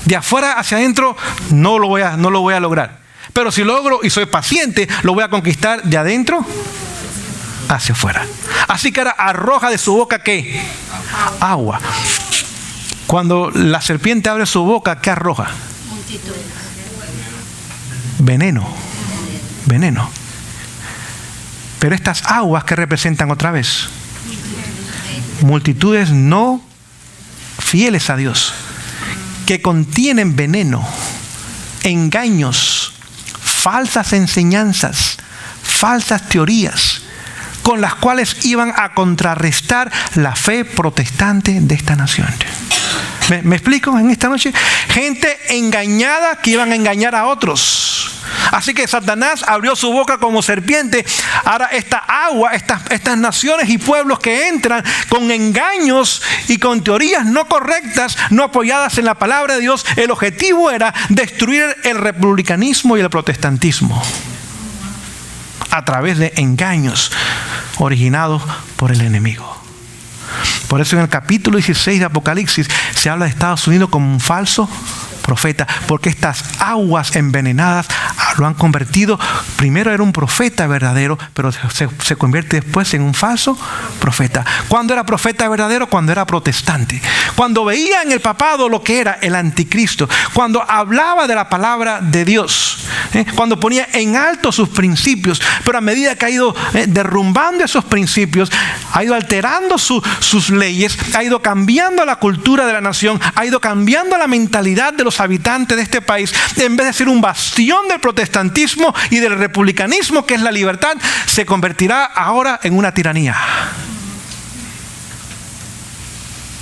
De afuera hacia adentro no lo voy a lograr. Pero si logro y soy paciente, lo voy a conquistar de adentro hacia afuera. Así que ahora arroja de su boca, ¿qué? Agua. Cuando la serpiente abre su boca, ¿qué arroja? Veneno. Pero estas aguas, ¿qué representan otra vez? Multitudes no fieles a Dios, que contienen veneno, engaños, falsas enseñanzas, falsas teorías, con las cuales iban a contrarrestar la fe protestante de esta nación. ¿Me explico en esta noche? Gente engañada que iban a engañar a otros. Así que Satanás abrió su boca como serpiente. Ahora esta agua, estas naciones y pueblos que entran con engaños y con teorías no correctas, no apoyadas en la palabra de Dios, el objetivo era destruir el republicanismo y el protestantismo a través de engaños originados por el enemigo. Por eso en el capítulo 16 de Apocalipsis se habla de Estados Unidos como un falso profeta, porque estas aguas envenenadas lo han convertido. Primero era un profeta verdadero, pero se convierte después en un falso profeta. ¿Cuándo era profeta verdadero? Cuando era protestante. Cuando veía en el papado lo que era el anticristo. Cuando hablaba de la palabra de Dios. Cuando ponía en alto sus principios. Pero a medida que ha ido derrumbando esos principios, ha ido alterando sus leyes, ha ido cambiando la cultura de la nación, ha ido cambiando la mentalidad de los habitantes de este país. En vez de ser un bastión del protestantismo y del republicanismo, que es la libertad, se convertirá ahora en una tiranía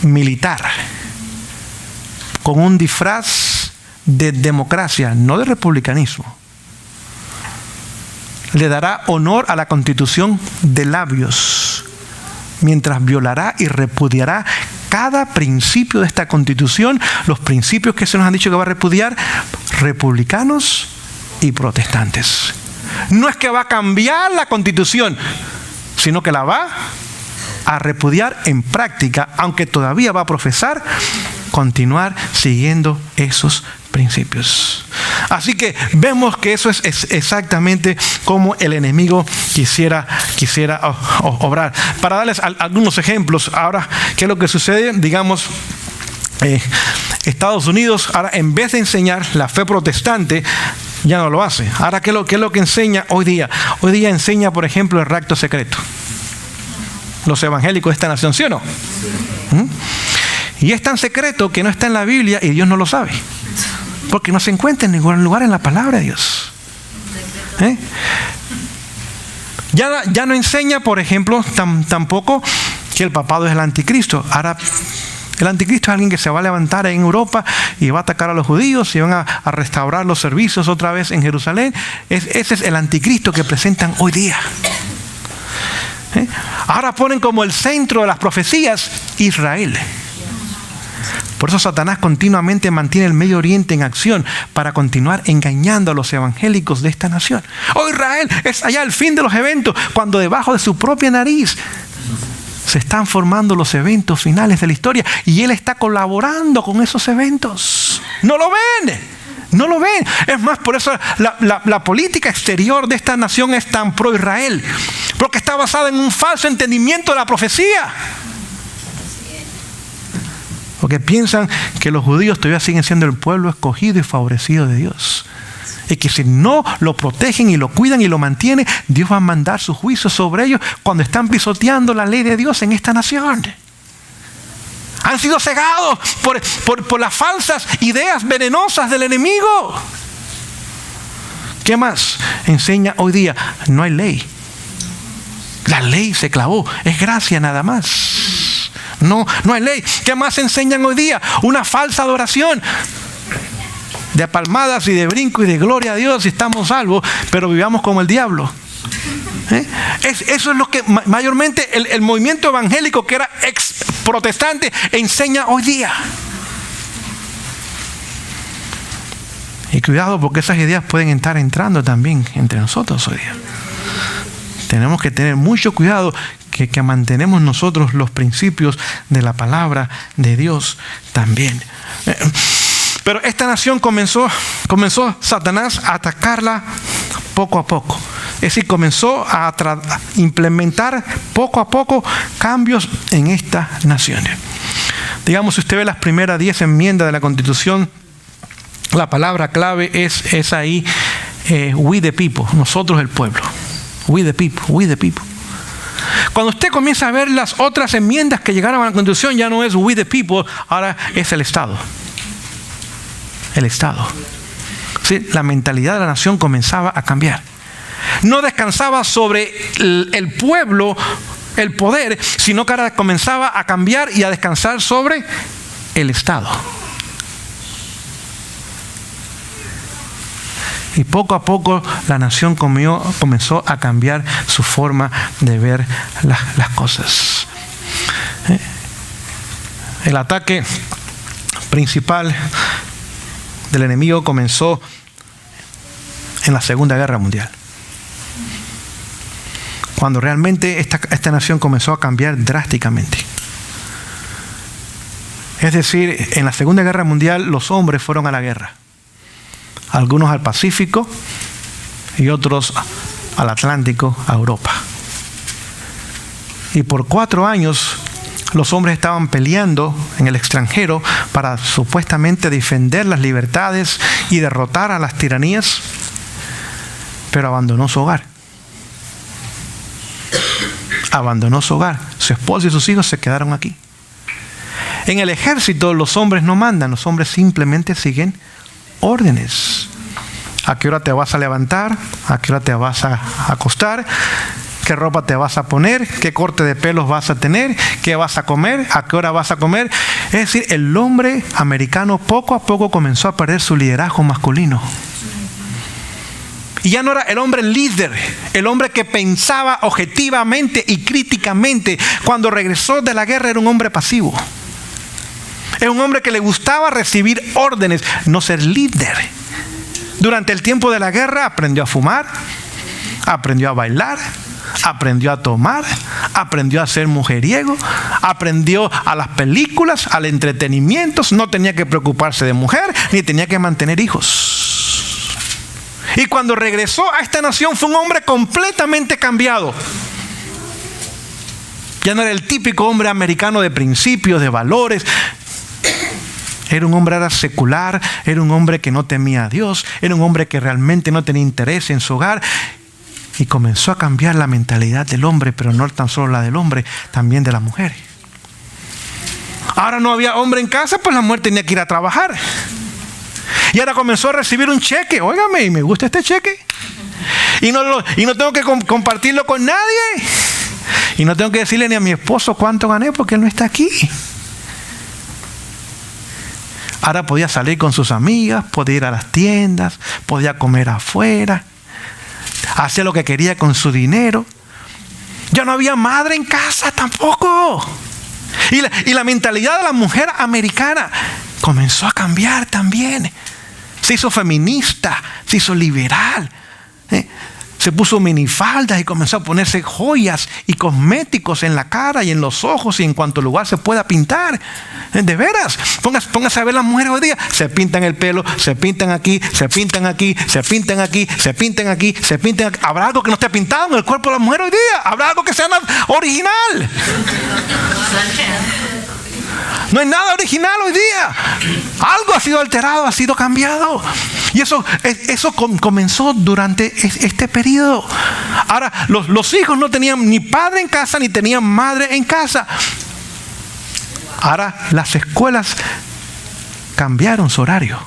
militar, con un disfraz de democracia, no de republicanismo. Le dará honor a la Constitución de labios, mientras violará y repudiará cada principio de esta Constitución, los principios que se nos han dicho que va a repudiar republicanos y protestantes. No es que va a cambiar la Constitución, sino que la va a repudiar en práctica, aunque todavía va a profesar continuar siguiendo esos principios. Así que vemos que eso es exactamente como el enemigo quisiera obrar. Para darles algunos ejemplos, ahora, ¿qué es lo que sucede? Digamos, Estados Unidos, ahora en vez de enseñar la fe protestante, ya no lo hace. Ahora, ¿qué es lo que enseña hoy día? Hoy día enseña, por ejemplo, el rapto secreto. Los evangélicos de esta nación, ¿sí o no? Y es tan secreto que no está en la Biblia y Dios no lo sabe, porque no se encuentra en ningún lugar en la palabra de Dios. Ya no enseña, por ejemplo, tampoco que el papado es el anticristo. Ahora, el anticristo es alguien que se va a levantar en Europa y va a atacar a los judíos y van a restaurar los servicios otra vez en Jerusalén. Ese es el anticristo que presentan hoy día. Ahora ponen como el centro de las profecías Israel. Por eso Satanás continuamente mantiene el Medio Oriente en acción para continuar engañando a los evangélicos de esta nación. Oh, Israel es allá el fin de los eventos, cuando debajo de su propia nariz se están formando los eventos finales de la historia y él está colaborando con esos eventos. No lo ven. No lo ven. Es más, por eso la política exterior de esta nación es tan pro-Israel, porque está basada en un falso entendimiento de la profecía. Porque piensan que los judíos todavía siguen siendo el pueblo escogido y favorecido de Dios. Y que si no lo protegen y lo cuidan y lo mantienen, Dios va a mandar su juicio sobre ellos cuando están pisoteando la ley de Dios en esta nación. Han sido cegados por las falsas ideas venenosas del enemigo. ¿Qué más enseña hoy día? No hay ley. La ley se clavó. Es gracia nada más. No hay ley. ¿Qué más enseñan hoy día? Una falsa adoración. De palmadas y de brinco y de gloria a Dios y estamos salvos, pero vivamos como el diablo. Eso es lo que mayormente el movimiento evangélico, que era ex protestante, enseña hoy día. Y cuidado, porque esas ideas pueden estar entrando también entre nosotros hoy día. Tenemos que tener mucho cuidado que mantenemos nosotros los principios de la palabra de Dios también. Pero esta nación comenzó Satanás a atacarla poco a poco. Es decir, comenzó a implementar poco a poco cambios en estas naciones. Digamos, si usted ve las primeras 10 enmiendas de la Constitución, la palabra clave es ahí, we the people, nosotros el pueblo. We the people, we the people. Cuando usted comienza a ver las otras enmiendas que llegaron a la Constitución, ya no es we the people, ahora es el Estado. El Estado. ¿Sí? La mentalidad de la nación comenzaba a cambiar. No descansaba sobre el pueblo, el poder, sino que ahora comenzaba a cambiar y a descansar sobre el Estado. Y poco a poco la nación comenzó a cambiar su forma de ver las cosas. El ataque principal del enemigo comenzó en la Segunda Guerra Mundial, cuando realmente esta nación comenzó a cambiar drásticamente. Es decir, en la Segunda Guerra Mundial los hombres fueron a la guerra. Algunos al Pacífico y otros al Atlántico, a Europa. Y por 4 años los hombres estaban peleando en el extranjero para supuestamente defender las libertades y derrotar a las tiranías, pero abandonó su hogar. Abandonó su hogar. Su esposa y sus hijos se quedaron aquí. En el ejército los hombres no mandan, los hombres simplemente siguen órdenes. ¿A qué hora te vas a levantar? ¿A qué hora te vas a acostar? ¿Qué ropa te vas a poner? ¿Qué corte de pelos vas a tener? ¿Qué vas a comer? ¿A qué hora vas a comer? Es decir, el hombre americano poco a poco comenzó a perder su liderazgo masculino. Y ya no era el hombre líder, el hombre que pensaba objetivamente y críticamente. Cuando regresó de la guerra era un hombre pasivo. Es un hombre que le gustaba recibir órdenes, no ser líder. Durante el tiempo de la guerra aprendió a fumar, aprendió a bailar, aprendió a tomar, aprendió a ser mujeriego, aprendió a las películas, al entretenimiento. No tenía que preocuparse de mujer, ni tenía que mantener hijos. Y cuando regresó a esta nación fue un hombre completamente cambiado. Ya no era el típico hombre americano de principios, de valores. Era un hombre secular, era un hombre que no temía a Dios, era un hombre que realmente no tenía interés en su hogar. Y comenzó a cambiar la mentalidad del hombre, pero no tan solo la del hombre, también de la mujer. Ahora no había hombre en casa, pues la mujer tenía que ir a trabajar. Y ahora comenzó a recibir un cheque. Óigame, y me gusta este cheque. Y no tengo que compartirlo con nadie. Y no tengo que decirle ni a mi esposo cuánto gané porque él no está aquí. Ahora podía salir con sus amigas, podía ir a las tiendas, podía comer afuera, hacer lo que quería con su dinero. Ya no había madre en casa tampoco. Y la mentalidad de la mujer americana comenzó a cambiar también. Se hizo feminista, se hizo liberal. Se puso minifaldas y comenzó a ponerse joyas y cosméticos en la cara y en los ojos y en cuanto lugar se pueda pintar. De veras, póngase a ver las mujeres hoy día. Se pintan el pelo, se pintan aquí, se pintan aquí, se pintan aquí, se pintan aquí, se pintan aquí. ¿Habrá algo que no esté pintado en el cuerpo de la mujer hoy día? ¿Habrá algo que sea original? No hay nada original hoy día. Algo ha sido alterado, ha sido cambiado. Y eso comenzó durante este periodo. Ahora, los hijos no tenían ni padre en casa, ni tenían madre en casa. Ahora, las escuelas cambiaron su horario.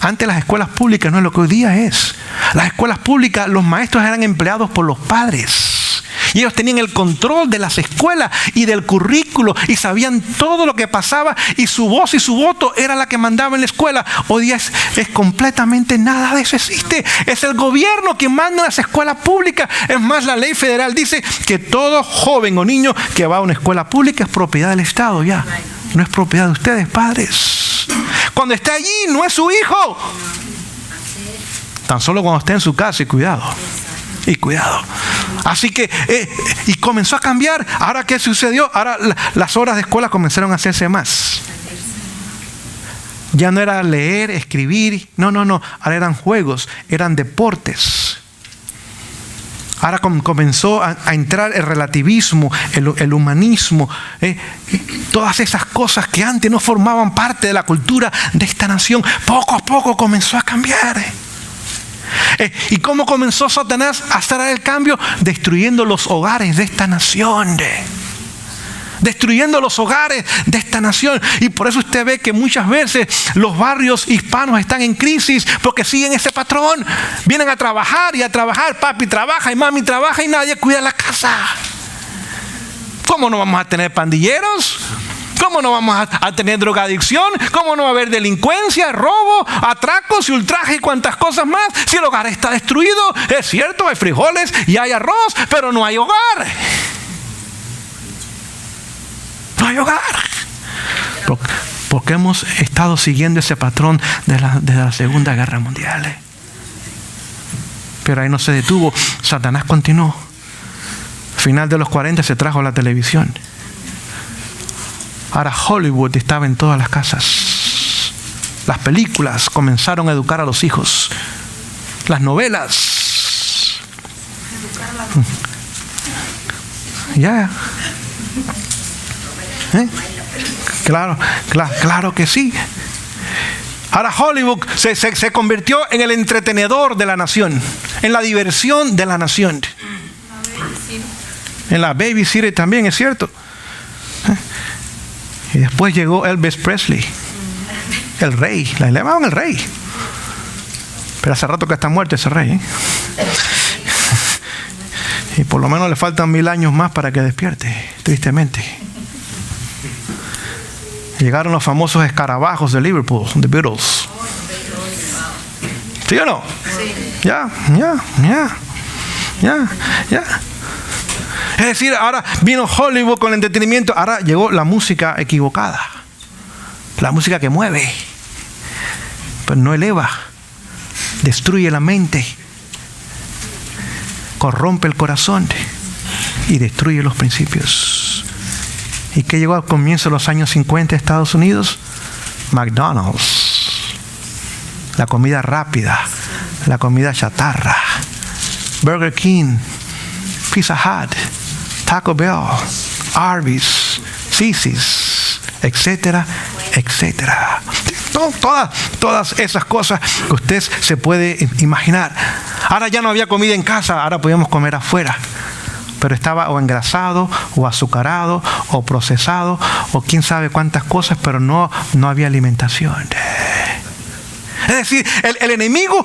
Antes las escuelas públicas no es lo que hoy día es. Las escuelas públicas, los maestros eran empleados por los padres. Y ellos tenían el control de las escuelas y del currículo y sabían todo lo que pasaba, y su voz y su voto era la que mandaba en la escuela. Hoy día es completamente nada de eso existe. Es el gobierno quien manda en las escuelas públicas. Es más, la ley federal dice que todo joven o niño que va a una escuela pública es propiedad del Estado ya. No es propiedad de ustedes, padres. Cuando está allí no es su hijo. Tan solo cuando esté en su casa, y cuidado. Y cuidado. Así que, y comenzó a cambiar. Ahora, ¿qué sucedió? Ahora las horas de escuela comenzaron a hacerse más. Ya no era leer, escribir. No. Ahora eran juegos, eran deportes. Ahora comenzó a entrar el relativismo, el humanismo, todas esas cosas que antes no formaban parte de la cultura de esta nación. Poco a poco comenzó a cambiar. ¿Y cómo comenzó Satanás a hacer el cambio? Destruyendo los hogares de esta nación. Destruyendo los hogares de esta nación. Y por eso usted ve que muchas veces los barrios hispanos están en crisis, porque siguen ese patrón. Vienen a trabajar y a trabajar. Papi trabaja y mami trabaja y nadie cuida la casa. ¿Cómo no vamos a tener pandilleros? ¿Cómo no vamos a tener drogadicción? ¿Cómo no va a haber delincuencia, robo, atracos y ultraje y cuantas cosas más? Si el hogar está destruido, es cierto, hay frijoles y hay arroz, pero no hay hogar. No hay hogar. Porque hemos estado siguiendo ese patrón de la Segunda Guerra Mundial. Pero ahí no se detuvo. Satanás continuó. Final de los 40 se trajo la televisión. Ahora Hollywood estaba en todas las casas. Las películas comenzaron a educar a los hijos. Las novelas. Ya. Claro que sí. Ahora Hollywood se convirtió en el entretenedor de la nación, en la diversión de la nación. En la babysitter también, es cierto. Y después llegó Elvis Presley, el rey. Le llamaban el rey, pero hace rato que está muerto ese rey, y por lo menos le faltan 1000 años más para que despierte, tristemente. Llegaron los famosos escarabajos de Liverpool, The Beatles. ¿Sí o no? Sí. Ya. Es decir, ahora vino Hollywood con el entretenimiento. Ahora llegó la música equivocada. La música que mueve, pero no eleva. Destruye la mente. Corrompe el corazón y destruye los principios. ¿Y qué llegó al comienzo de los años 50 en Estados Unidos? McDonald's. La comida rápida, la comida chatarra. Burger King, Pizza Hut, Taco Bell, Arby's, Cicis, etcétera, etcétera. Todas esas cosas que usted se puede imaginar. Ahora ya no había comida en casa, ahora podíamos comer afuera. Pero estaba o engrasado, o azucarado, o procesado, o quién sabe cuántas cosas, pero no había alimentación. Es decir, el enemigo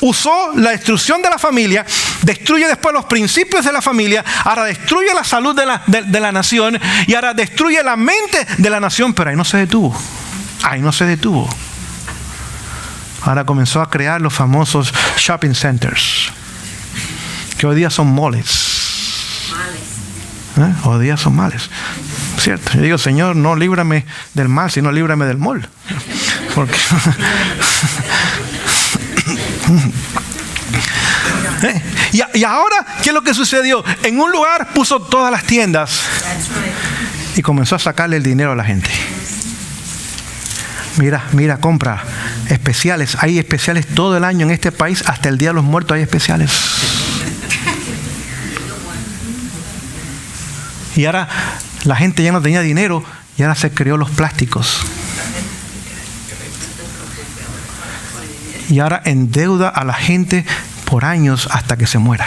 usó la destrucción de la familia, destruye después los principios de la familia, ahora destruye la salud de la nación, y ahora destruye la mente de la nación, pero ahí no se detuvo. Ahora comenzó a crear los famosos shopping centers, que hoy día son moles. Hoy día son males, ¿cierto? Yo digo, Señor, no líbrame del mal, sino líbrame del mol. Porque y ahora, ¿qué es lo que sucedió? En un lugar puso todas las tiendas y comenzó a sacarle el dinero a la gente. Mira, compra especiales. Hay especiales todo el año en este país, hasta el Día de los Muertos hay especiales. Y ahora la gente ya no tenía dinero y ahora se creó los plásticos. Y ahora endeuda a la gente por años hasta que se muera.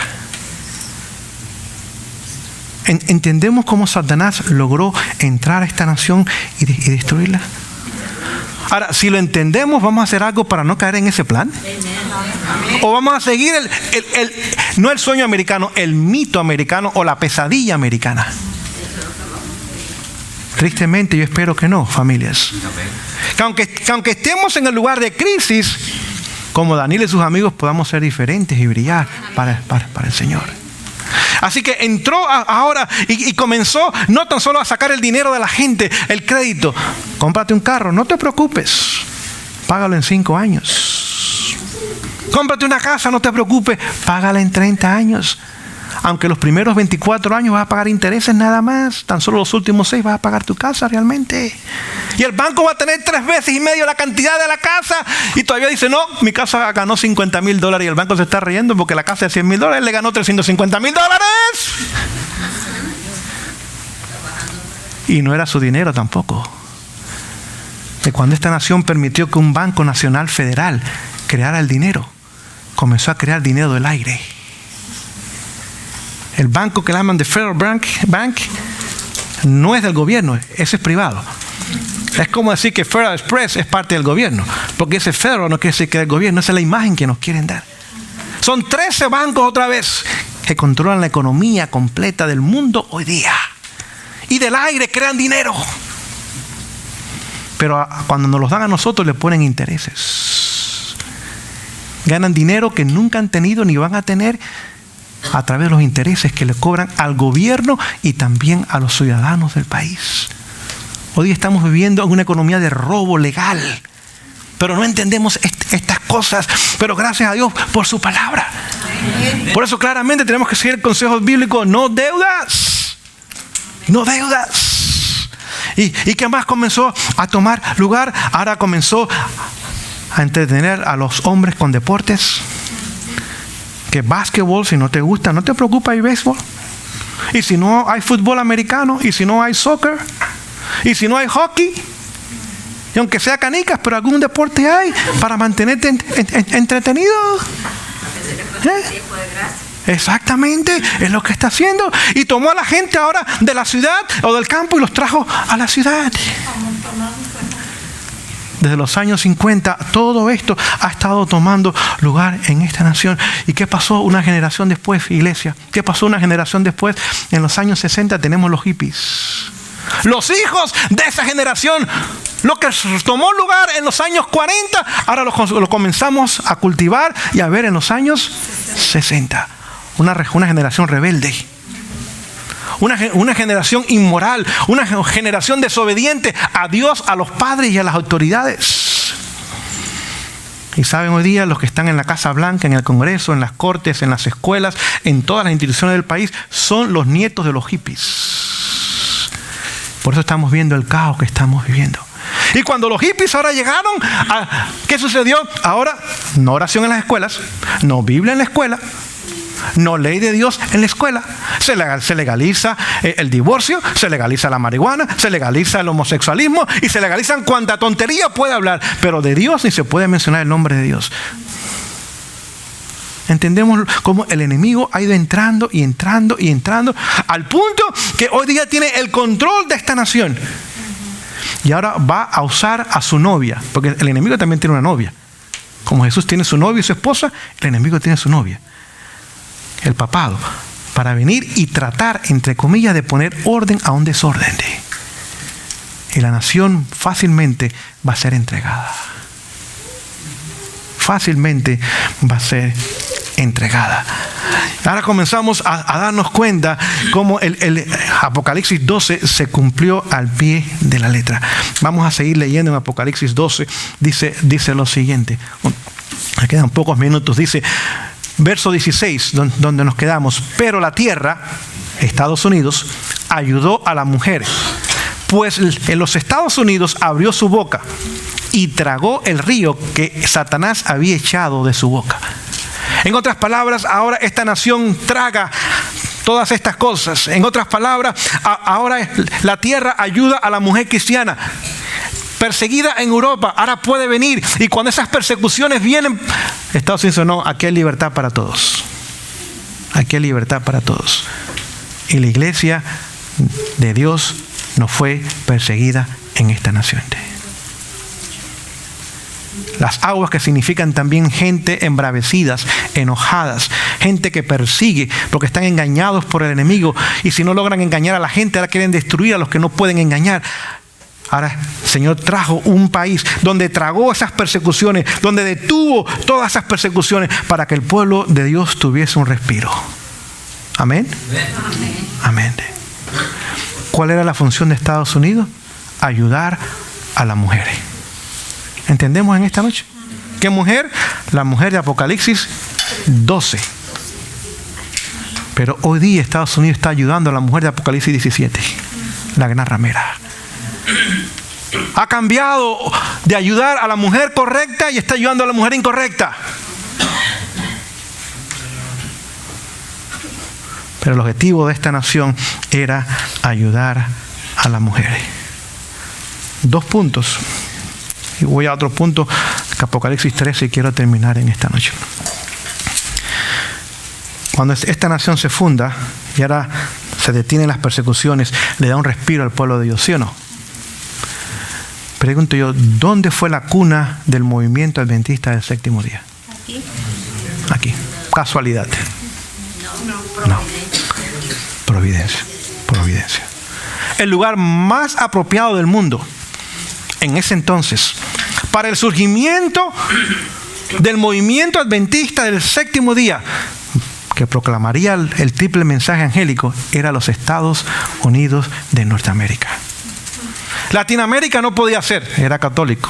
¿Entendemos cómo Satanás logró entrar a esta nación y destruirla? Ahora, si lo entendemos, vamos a hacer algo para no caer en ese plan. ¿O vamos a seguir no el sueño americano, el mito americano o la pesadilla americana? Tristemente yo espero que no, familias. Que aunque estemos en el lugar de crisis, como Daniel y sus amigos, podamos ser diferentes y brillar para el Señor. Así que entró ahora y comenzó no tan solo a sacar el dinero de la gente, el crédito. Cómprate un carro, no te preocupes, págalo en 5 años. Cómprate una casa, no te preocupes, págala en 30 años. Aunque los primeros 24 años vas a pagar intereses nada más, tan solo los últimos 6 vas a pagar tu casa realmente. Y el banco va a tener 3 veces y medio la cantidad de la casa. Y todavía dice, no, mi casa ganó $50,000 y el banco se está riendo porque la casa de $100,000 le ganó $350,000. Y no era su dinero tampoco. De cuando esta nación permitió que un banco nacional federal creara el dinero, comenzó a crear dinero del aire. El banco que le llaman de Federal Bank no es del gobierno, ese es privado. Es como decir que Federal Express es parte del gobierno, porque ese Federal no quiere decir que es del gobierno, esa es la imagen que nos quieren dar. Son 13 bancos otra vez que controlan la economía completa del mundo hoy día. Y del aire crean dinero. Pero cuando nos los dan a nosotros le ponen intereses. Ganan dinero que nunca han tenido ni van a tener a través de los intereses que le cobran al gobierno y también a los ciudadanos del país. Hoy día estamos viviendo en una economía de robo legal, pero no entendemos estas cosas. Pero gracias a Dios por su palabra. Por eso claramente tenemos que seguir el consejo bíblico: no deudas, no deudas. ¿Y qué más comenzó a tomar lugar? Ahora comenzó a entretener a los hombres con deportes. Que básquetbol, si no te gusta, no te preocupa, hay béisbol. Y si no hay fútbol americano, y si no hay soccer, y si no hay hockey, y aunque sea canicas, pero algún deporte hay para mantenerte entretenido. Exactamente, es lo que está haciendo. Y tomó a la gente ahora de la ciudad o del campo y los trajo a la ciudad. Desde los años 50, todo esto ha estado tomando lugar en esta nación. ¿Y qué pasó una generación después, iglesia? ¿Qué pasó una generación después? En los años 60 tenemos los hippies. Los hijos de esa generación, lo que tomó lugar en los años 40, ahora lo comenzamos a cultivar y a ver en los años 60. Una generación rebelde. Una generación inmoral, una generación desobediente a Dios, a los padres y a las autoridades. Y saben, hoy día los que están en la Casa Blanca, en el Congreso, en las cortes, en las escuelas, en todas las instituciones del país, son los nietos de los hippies. Por eso estamos viendo el caos que estamos viviendo. Y cuando los hippies ahora llegaron, ¿qué sucedió? Ahora, no oración en las escuelas, no Biblia en la escuela, no ley de Dios en la escuela. Se legaliza el divorcio, se legaliza la marihuana, se legaliza el homosexualismo y se legalizan cuanta tontería puede hablar, pero de Dios ni se puede mencionar el nombre de Dios. Entendemos cómo el enemigo ha ido entrando y entrando y entrando al punto que hoy día tiene el control de esta nación. Y ahora va a usar a su novia, porque el enemigo también tiene una novia. Como Jesús tiene su novia y su esposa, el enemigo tiene su novia. El papado, para venir y tratar, entre comillas, de poner orden a un desorden. Y la nación fácilmente va a ser entregada. Fácilmente va a ser entregada. Ahora comenzamos a darnos cuenta cómo el Apocalipsis 12 se cumplió al pie de la letra. Vamos a seguir leyendo en Apocalipsis 12. Dice lo siguiente. Me quedan pocos minutos. Dice, verso 16, donde nos quedamos. Pero la tierra, Estados Unidos, ayudó a la mujer, pues en los Estados Unidos abrió su boca y tragó el río que Satanás había echado de su boca. En otras palabras, ahora esta nación traga todas estas cosas. En otras palabras, ahora la tierra ayuda a la mujer cristiana. Perseguida en Europa, ahora puede venir. Y cuando esas persecuciones vienen, Estados Unidos dice, no, aquí hay libertad para todos. Aquí hay libertad para todos. Y la iglesia de Dios no fue perseguida en esta nación. Las aguas que significan también gente embravecidas, enojadas, gente que persigue porque están engañados por el enemigo, y si no logran engañar a la gente, ahora quieren destruir a los que no pueden engañar. Ahora el Señor trajo un país donde tragó esas persecuciones, donde detuvo todas esas persecuciones para que el pueblo de Dios tuviese un respiro. Amén. Amén. ¿Cuál era la función de Estados Unidos? Ayudar a las mujeres. ¿Entendemos en esta noche? ¿Qué mujer? La mujer de Apocalipsis 12. Pero hoy día Estados Unidos está ayudando a la mujer de Apocalipsis 17, la gran ramera. Ha cambiado de ayudar a la mujer correcta y está ayudando a la mujer incorrecta. Pero el objetivo de esta nación era ayudar a las mujeres. 2 puntos. Y voy a otro punto, Apocalipsis 13, y quiero terminar en esta noche. Cuando esta nación se funda y ahora se detienen las persecuciones, le da un respiro al pueblo de Dios, ¿sí o no? Pregunto yo, ¿dónde fue la cuna del movimiento adventista del séptimo día? Aquí. ¿Casualidad? No. Providencia. El lugar más apropiado del mundo en ese entonces para el surgimiento del movimiento adventista del séptimo día, que proclamaría el triple mensaje angélico, era los Estados Unidos de Norteamérica. Latinoamérica no podía ser, era católico.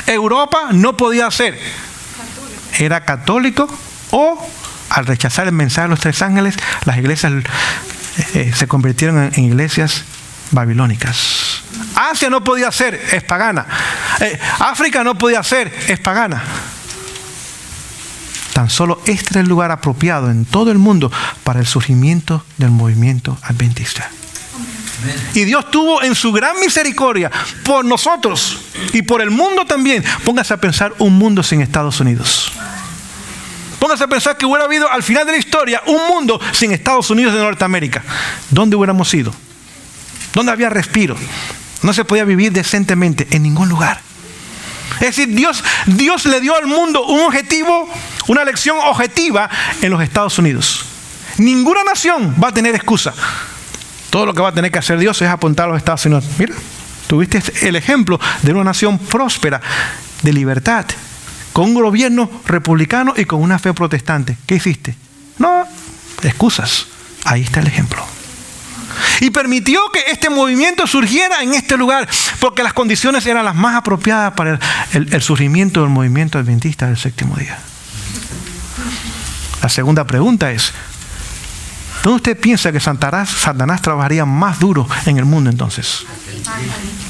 Europa no podía ser, era católico, o al rechazar el mensaje de los 3 ángeles, las iglesias se convirtieron en iglesias babilónicas. Asia no podía ser, es pagana. África no podía ser, es pagana. Tan solo este era el lugar apropiado en todo el mundo para el surgimiento del movimiento adventista. Y Dios tuvo en su gran misericordia por nosotros y por el mundo también. Póngase a pensar un mundo sin Estados Unidos. Póngase a pensar que hubiera habido al final de la historia un mundo sin Estados Unidos de Norteamérica. ¿Dónde hubiéramos ido? ¿Dónde había respiro? No se podía vivir decentemente en ningún lugar. Es decir, Dios le dio al mundo un objetivo, una lección objetiva en los Estados Unidos. Ninguna nación va a tener excusa. Todo lo que va a tener que hacer Dios es apuntar a los Estados Unidos. Mira, tuviste el ejemplo de una nación próspera, de libertad, con un gobierno republicano y con una fe protestante. ¿Qué hiciste? No, excusas. Ahí está el ejemplo. Y permitió que este movimiento surgiera en este lugar, porque las condiciones eran las más apropiadas para el surgimiento del movimiento adventista del séptimo día. La segunda pregunta es, ¿dónde usted piensa que Satanás trabajaría más duro en el mundo entonces?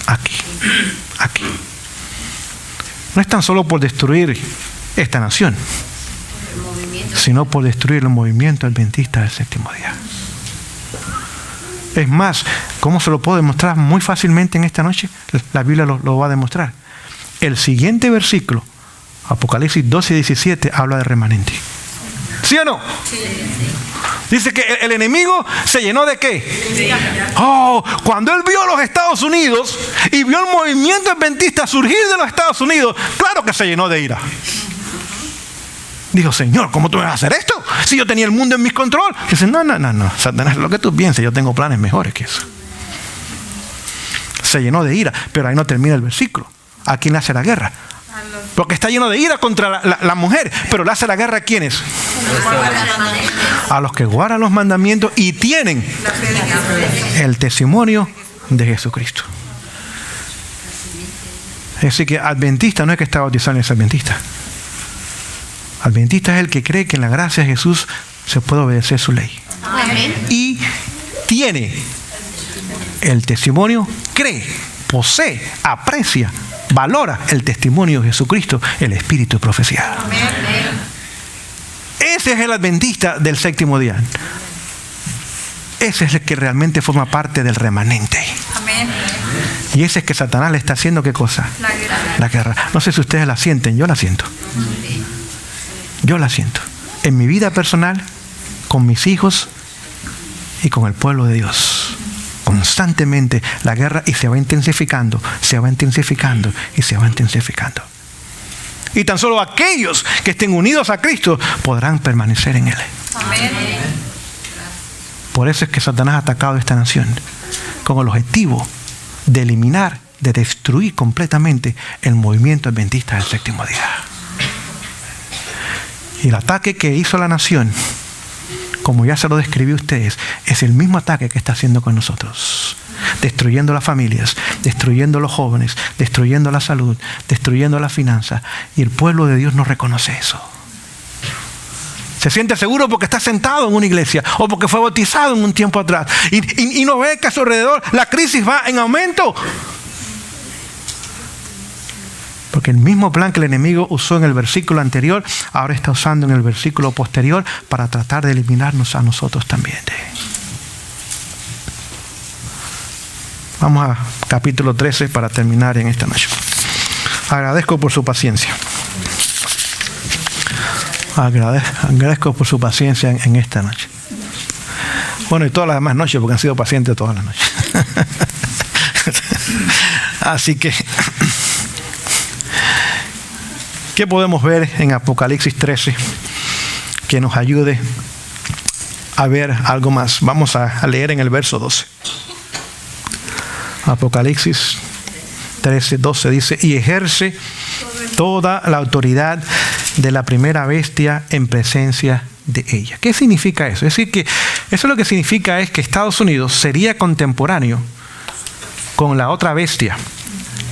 Aquí. No es tan solo por destruir esta nación, sino por destruir el movimiento adventista del séptimo día. Es más, ¿cómo se lo puedo demostrar muy fácilmente en esta noche? La Biblia lo va a demostrar. El siguiente versículo, Apocalipsis 12 y 17, habla de remanente. ¿Sí o no? Sí. Dice que el enemigo se llenó de ¿qué? Cuando él vio los Estados Unidos y vio el movimiento adventista surgir de los Estados Unidos, claro que se llenó de ira. Dijo, Señor, ¿cómo tú me vas a hacer esto? Si yo tenía el mundo en mi control. Dice, no, Satanás, lo que tú pienses, yo tengo planes mejores que eso. Se llenó de ira, pero ahí no termina el versículo. ¿A quién le hace la guerra? Porque está lleno de ira contra la mujer, pero le hace la guerra ¿a quiénes? A los que guardan los mandamientos y tienen el testimonio de Jesucristo. Es decir, que adventista no es que está bautizado, es adventista. Adventista es el que cree que en la gracia de Jesús se puede obedecer su ley. Amén. Y tiene el testimonio, cree, posee, aprecia, valora el testimonio de Jesucristo, el espíritu de profecía. Amén. Ese es el adventista del séptimo día. Ese es el que realmente forma parte del remanente. Amén. Y ese es que Satanás le está haciendo ¿qué cosa? La guerra. No sé si ustedes la sienten, yo la siento. Yo la siento. En mi vida personal, con mis hijos y con el pueblo de Dios. Constantemente la guerra y se va intensificando, se va intensificando y se va intensificando. Y tan solo aquellos que estén unidos a Cristo podrán permanecer en Él. Amén. Por eso es que Satanás ha atacado esta nación con el objetivo de eliminar, de destruir completamente el movimiento adventista del séptimo día. Y el ataque que hizo la nación, como ya se lo describí a ustedes, es el mismo ataque que está haciendo con nosotros. Destruyendo las familias, destruyendo los jóvenes, destruyendo la salud, destruyendo las finanzas. Y el pueblo de Dios no reconoce eso. Se siente seguro porque está sentado en una iglesia o porque fue bautizado en un tiempo atrás. Y no ve que a su alrededor la crisis va en aumento. Porque el mismo plan que el enemigo usó en el versículo anterior, ahora está usando en el versículo posterior para tratar de eliminarnos a nosotros también. Vamos a capítulo 13 para terminar en esta noche. Agradezco por su paciencia. Agradezco por su paciencia en esta noche. Bueno, y todas las demás noches, porque han sido pacientes todas las noches. Así que, ¿qué podemos ver en Apocalipsis 13 que nos ayude a ver algo más? Vamos a leer en el verso 12. Apocalipsis 13, 12 dice: y ejerce toda la autoridad de la primera bestia en presencia de ella. ¿Qué significa eso? Es decir, que eso lo que significa es que Estados Unidos sería contemporáneo con la otra bestia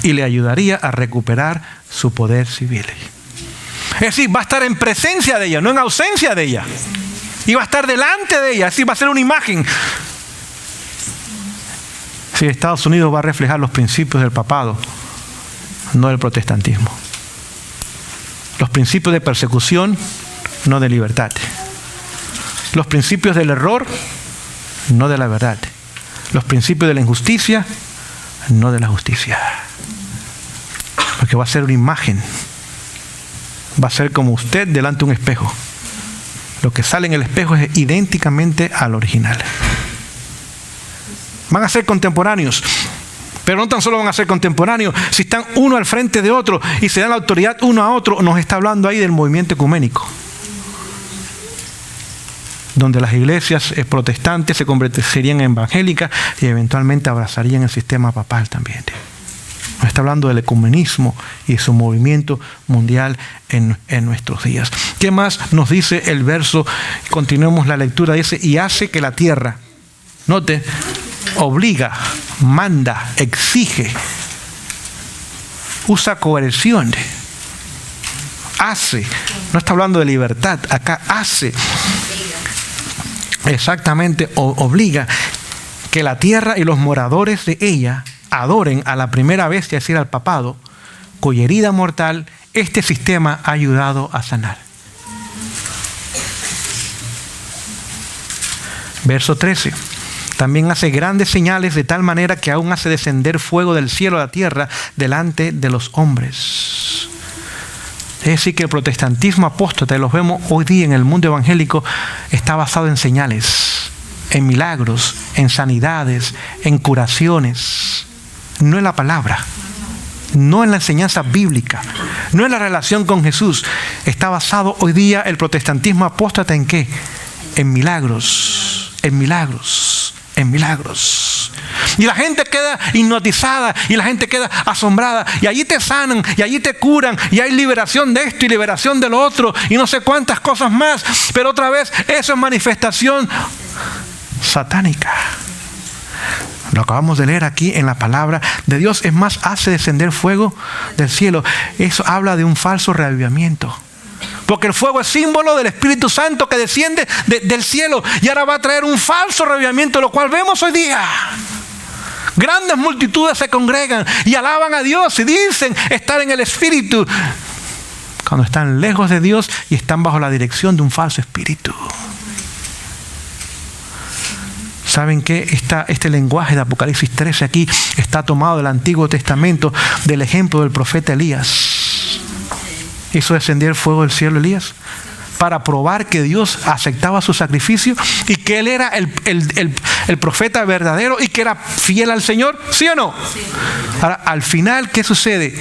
y le ayudaría a recuperar su poder civil. Es decir, va a estar en presencia de ella, no en ausencia de ella. Y va a estar delante de ella, es decir, va a ser una imagen. Si Estados Unidos va a reflejar los principios del papado, no del protestantismo. Los principios de persecución, no de libertad. Los principios del error, no de la verdad. Los principios de la injusticia, no de la justicia. Porque va a ser una imagen. Va a ser como usted delante de un espejo. Lo que sale en el espejo es idénticamente al original. Van a ser contemporáneos. Pero no tan solo van a ser contemporáneos, si están uno al frente de otro y se dan la autoridad uno a otro, nos está hablando ahí del movimiento ecuménico, donde las iglesias protestantes se convertirían en evangélicas y eventualmente abrazarían el sistema papal también. Nos está hablando del ecumenismo y su movimiento mundial en nuestros días. ¿Qué más nos dice el verso? Continuemos la lectura. Dice: y hace que la tierra, note, obliga, manda, exige, usa coerción, hace. No está hablando de libertad, acá hace. Exactamente, obliga que la tierra y los moradores de ella adoren a la primera bestia, es decir, al papado, cuya herida mortal este sistema ha ayudado a sanar. Verso 13. También hace grandes señales de tal manera que aún hace descender fuego del cielo a la tierra delante de los hombres. Es decir, que el protestantismo apóstata, y los vemos hoy día en el mundo evangélico, está basado en señales, en milagros, en sanidades, en curaciones. No en la palabra, no en la enseñanza bíblica, no en la relación con Jesús. Está basado hoy día el protestantismo apóstata ¿en qué? En milagros, en milagros. En milagros. Y la gente queda hipnotizada y la gente queda asombrada, y allí te sanan y allí te curan y hay liberación de esto y liberación de lo otro y no sé cuántas cosas más, pero otra vez eso es manifestación satánica. Lo acabamos de leer aquí en la palabra de Dios. Es más, hace descender fuego del cielo. Eso habla de un falso reavivamiento. Porque el fuego es símbolo del Espíritu Santo que desciende del cielo. Y ahora va a traer un falso reavivamiento, lo cual vemos hoy día. Grandes multitudes se congregan y alaban a Dios y dicen estar en el Espíritu, cuando están lejos de Dios y están bajo la dirección de un falso espíritu. ¿Saben qué? Este lenguaje de Apocalipsis 13 aquí está tomado del Antiguo Testamento, del ejemplo del profeta Elías. Hizo descender fuego del cielo Elías para probar que Dios aceptaba su sacrificio y que él era el profeta verdadero y que era fiel al Señor. ¿Sí o no? Sí. Ahora, al final, ¿qué sucede?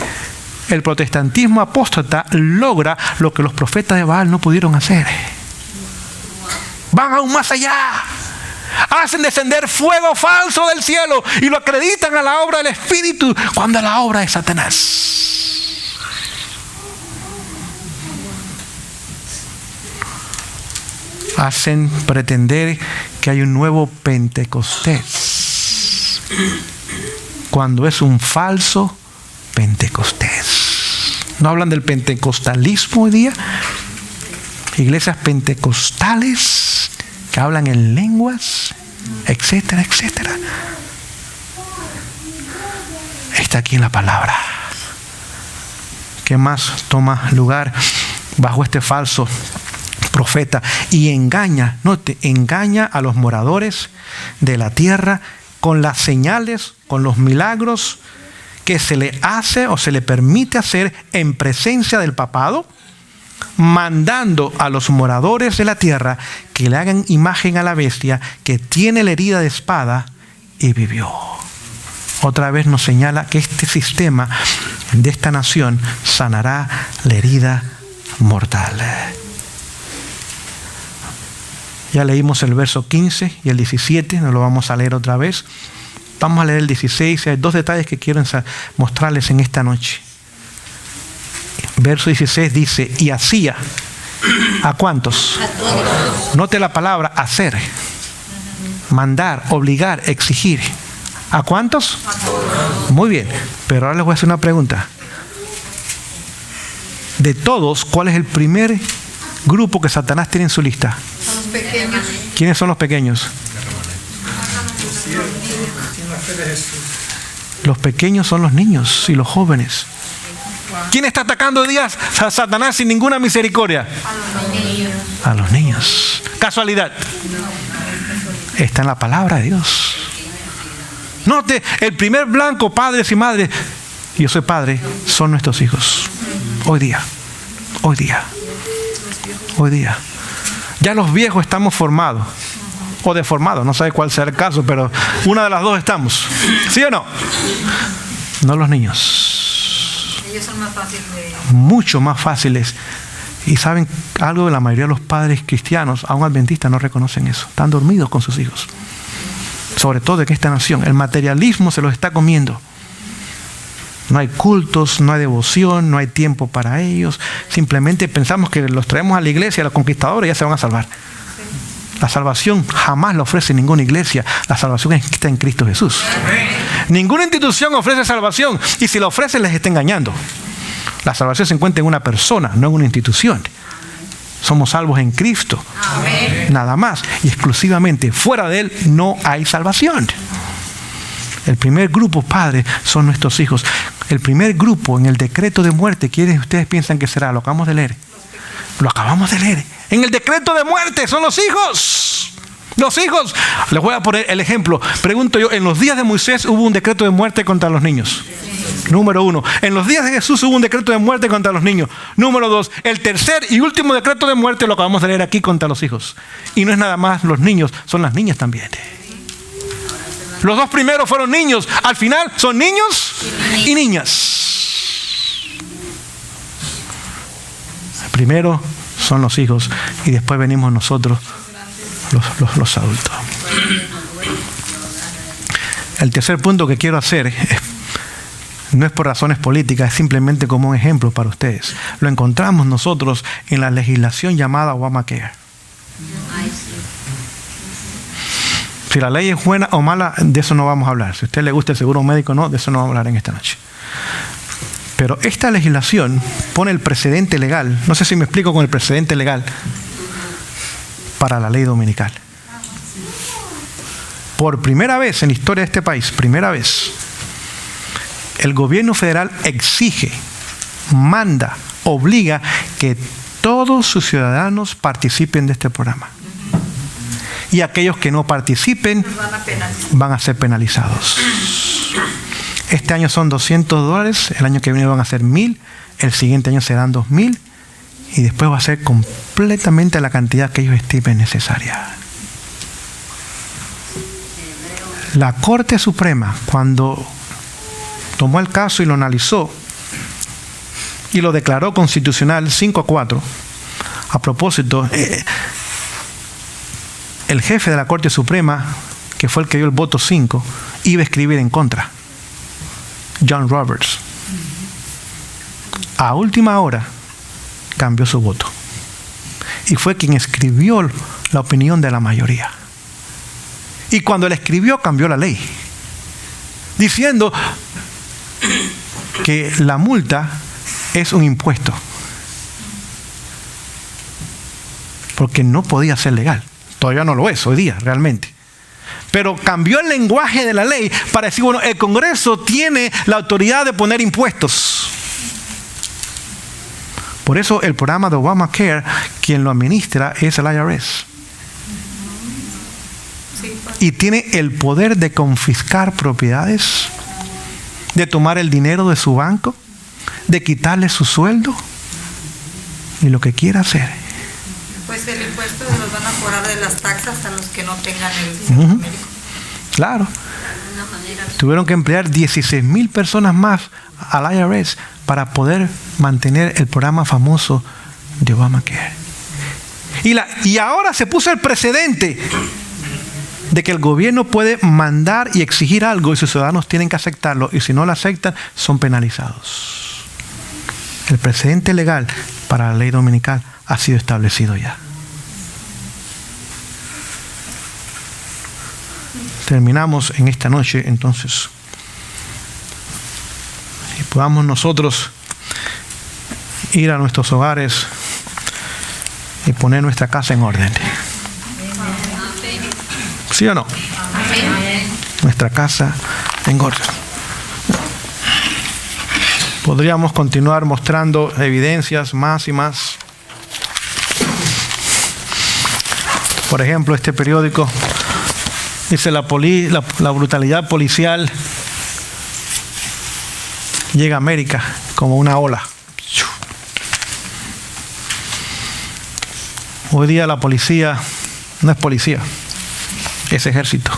el protestantismo apóstata logra lo que los profetas de Baal no pudieron hacer. Van aún más allá. Hacen descender fuego falso del cielo y lo acreditan a la obra del Espíritu cuando es la obra de Satanás. Hacen pretender que hay un nuevo Pentecostés cuando es un falso Pentecostés. ¿No hablan del pentecostalismo hoy día? Iglesias pentecostales que hablan en lenguas, etcétera, etcétera. Está aquí en la palabra. ¿Qué más toma lugar bajo este falso profeta? Y engaña, note, engaña a los moradores de la tierra con las señales, con los milagros que se le hace o se le permite hacer en presencia del papado, mandando a los moradores de la tierra que le hagan imagen a la bestia que tiene la herida de espada y vivió. Otra vez nos señala que este sistema de esta nación sanará la herida mortal. Ya leímos el verso 15 y el 17, no lo vamos a leer otra vez. Vamos a leer el 16, hay dos detalles que quiero mostrarles en esta noche. Verso 16 dice, y hacía, ¿a cuántos? A todos. Note la palabra hacer, mandar, obligar, exigir. ¿A cuántos? A todos. Muy bien, pero ahora les voy a hacer una pregunta. De todos, ¿cuál es el primer grupo que Satanás tiene en su lista? Son los pequeños. ¿Quiénes son los pequeños? Los pequeños son los niños y los jóvenes. ¿Quién está atacando hoy día a Satanás sin ninguna misericordia? A los niños. ¿Casualidad? Está en la palabra de Dios. Note, el primer blanco, padres y madres, yo soy padre, son nuestros hijos. Hoy día. Hoy día. Hoy día. Ya los viejos estamos formados. O deformados, no sé cuál sea el caso, pero una de las dos estamos. ¿Sí o no? No los niños. Ellos son más fáciles de... Mucho más fáciles. Y saben algo, de la mayoría de los padres cristianos, aún adventistas, no reconocen eso. Están dormidos con sus hijos. Sobre todo en esta nación. El materialismo se los está comiendo. No hay cultos, no hay devoción, no hay tiempo para ellos. Simplemente pensamos que los traemos a la iglesia, a los conquistadores, y ya se van a salvar. La salvación jamás la ofrece ninguna iglesia. La salvación está en Cristo Jesús. Ninguna institución ofrece salvación. Y si la ofrece, les está engañando. La salvación se encuentra en una persona, no en una institución. Somos salvos en Cristo. Amén. Nada más. Y exclusivamente fuera de Él no hay salvación. El primer grupo, padre, son nuestros hijos. El primer grupo en el decreto de muerte, ¿quiénes ustedes piensan que será? Lo acabamos de leer. Lo acabamos de leer. En el decreto de muerte son los hijos. Los hijos. Les voy a poner el ejemplo. Pregunto yo, ¿en los días de Moisés hubo un decreto de muerte contra los niños? Número 1. En los días de Jesús hubo un decreto de muerte contra los niños. Número 2. El tercer y último decreto de muerte lo acabamos de leer aquí contra los hijos. Y no es nada más los niños, son las niñas también. Los dos primeros fueron niños. Al final son niños y niñas. Primero son los hijos y después venimos nosotros, los adultos. El tercer punto que quiero hacer no es por razones políticas, es simplemente como un ejemplo para ustedes. Lo encontramos nosotros en la legislación llamada Obamacare. Si la ley es buena o mala, de eso no vamos a hablar. Si a usted le gusta el seguro médico o no, de eso no vamos a hablar en esta noche. Pero esta legislación pone el precedente legal, no sé si me explico con el precedente legal, para la ley dominical. Por primera vez en la historia de este país, primera vez, el gobierno federal exige, manda, obliga que todos sus ciudadanos participen de este programa. Y aquellos que no participen van a ser penalizados. Este año son $200, el año que viene van a ser 1,000, el siguiente año serán 2,000 y después va a ser completamente la cantidad que ellos estimen necesaria. La Corte Suprema, cuando tomó el caso y lo analizó, y lo declaró constitucional 5-4. A propósito, el jefe de la Corte Suprema, que fue el que dio el voto 5, iba a escribir en contra. John Roberts. A última hora cambió su voto. Y fue quien escribió la opinión de la mayoría. Y cuando él escribió, cambió la ley, diciendo que la multa es un impuesto, porque no podía ser legal. Todavía no lo es hoy día realmente, pero cambió el lenguaje de la ley para decir, bueno, el Congreso tiene la autoridad de poner impuestos. Por eso el programa de Obamacare, quien lo administra es el IRS, y tiene el poder de confiscar propiedades, de tomar el dinero de su banco, de quitarle su sueldo y lo que quiera hacer. Pues el impuesto se los van a cobrar de las taxas a los que no tengan el seguro médico. Claro. Tuvieron que emplear 16,000 personas más al IRS para poder mantener el programa famoso de Obamacare. Y ahora se puso el precedente de que el gobierno puede mandar y exigir algo y sus ciudadanos tienen que aceptarlo, y si no lo aceptan son penalizados. El precedente legal para la ley dominical ha sido establecido ya. Terminamos en esta noche entonces, y podamos nosotros ir a nuestros hogares y poner nuestra casa en orden. ¿Sí o no? Nuestra casa en orden. Podríamos continuar mostrando evidencias más y más. Por ejemplo, este periódico dice la brutalidad policial llega a América como una ola. Hoy día la policía no es policía, es ejército,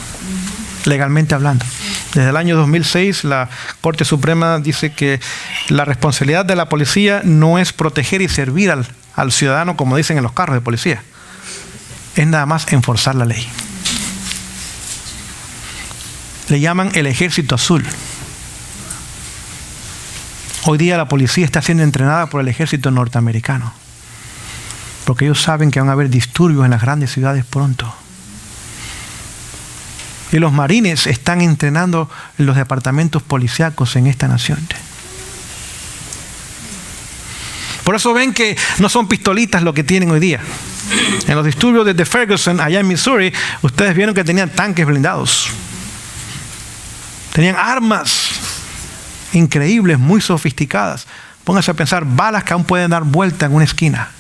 legalmente hablando. Desde el año 2006 la Corte Suprema dice que la responsabilidad de la policía no es proteger y servir al ciudadano como dicen en los carros de policía, es nada más enforzar la ley. Le llaman el ejército azul. Hoy día la policía está siendo entrenada por el ejército norteamericano, porque ellos saben que van a haber disturbios en las grandes ciudades pronto. Y los marines están entrenando en los departamentos policíacos en esta nación. Por eso ven que no son pistolitas lo que tienen hoy día. En los disturbios de Ferguson, allá en Missouri, ustedes vieron que tenían tanques blindados. Tenían armas increíbles, muy sofisticadas. Pónganse a pensar, balas que aún pueden dar vuelta en una esquina.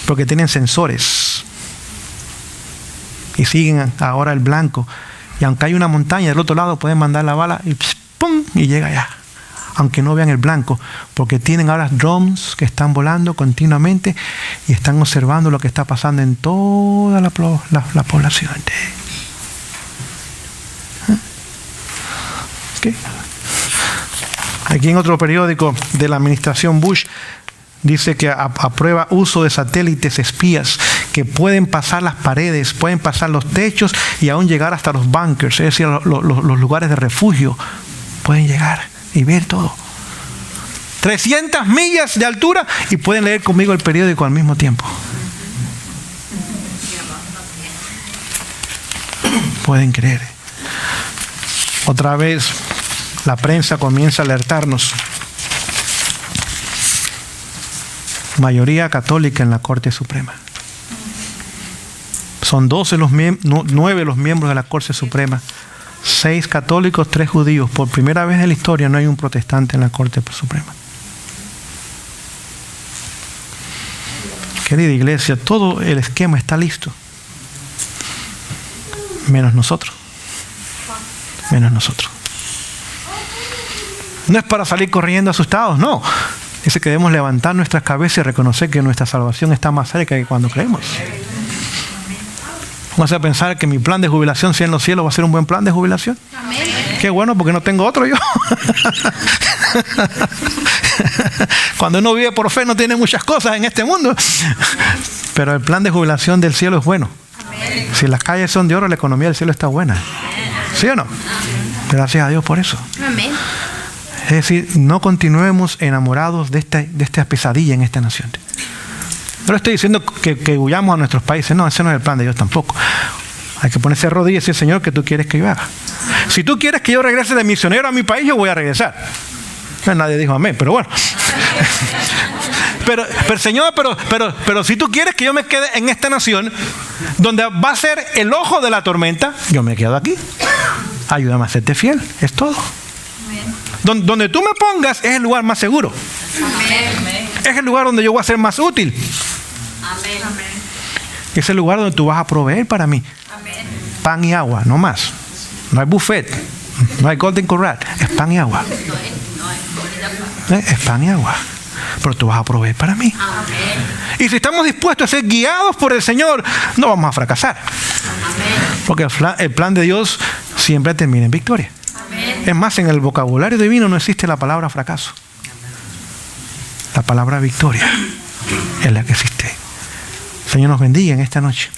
Porque tienen sensores y siguen ahora el blanco, y aunque hay una montaña del otro lado pueden mandar la bala y ¡pum! Y llega allá, aunque no vean el blanco, porque tienen ahora drones que están volando continuamente y están observando lo que está pasando en toda la población. ¿Okay? Aquí en otro periódico de la administración Bush dice que aprueba uso de satélites espías que pueden pasar las paredes, pueden pasar los techos y aún llegar hasta los bunkers, es decir, los lugares de refugio. Pueden llegar y ver todo. 300 millas de altura y pueden leer conmigo el periódico al mismo tiempo. Pueden creer. Otra vez la prensa comienza a alertarnos. Mayoría católica en la Corte Suprema. Son 9 los miembros de la Corte Suprema, 6 católicos, 3 judíos. Por primera vez en la historia no hay un protestante en la Corte Suprema. Querida iglesia, todo el esquema está listo. Menos nosotros. Menos nosotros. No es para salir corriendo asustados, no. Es que debemos levantar nuestras cabezas y reconocer que nuestra salvación está más cerca que cuando creemos. Vamos a pensar que mi plan de jubilación, si en los cielos, va a ser un buen plan de jubilación. Qué bueno, porque no tengo otro yo. Cuando uno vive por fe no tiene muchas cosas en este mundo. Pero el plan de jubilación del cielo es bueno. Si las calles son de oro, la economía del cielo está buena. ¿Sí o no? Gracias a Dios por eso. Es decir, no continuemos enamorados de esta pesadilla en esta nación. No estoy diciendo que huyamos a nuestros países. No, ese no es el plan de Dios tampoco. Hay que ponerse de rodillas y decir, Señor, ¿qué tú quieres que yo haga? Si tú quieres que yo regrese de misionero a mi país, yo voy a regresar. Nadie dijo amén, pero bueno. Pero Señor, pero si tú quieres que yo me quede en esta nación, donde va a ser el ojo de la tormenta, yo me quedo aquí. Ayúdame a serte fiel, es todo. Donde tú me pongas es el lugar más seguro. Es el lugar donde yo voy a ser más útil. Es el lugar donde tú vas a proveer para mí. Pan y agua, no más. No hay buffet, no hay golden corral, es pan y agua. Es pan y agua. Pero tú vas a proveer para mí. Y si estamos dispuestos a ser guiados por el Señor, no vamos a fracasar. Porque el plan de Dios siempre termina en victoria. Es más, en el vocabulario divino no existe la palabra fracaso. La palabra victoria es la que existe. El Señor nos bendiga en esta noche.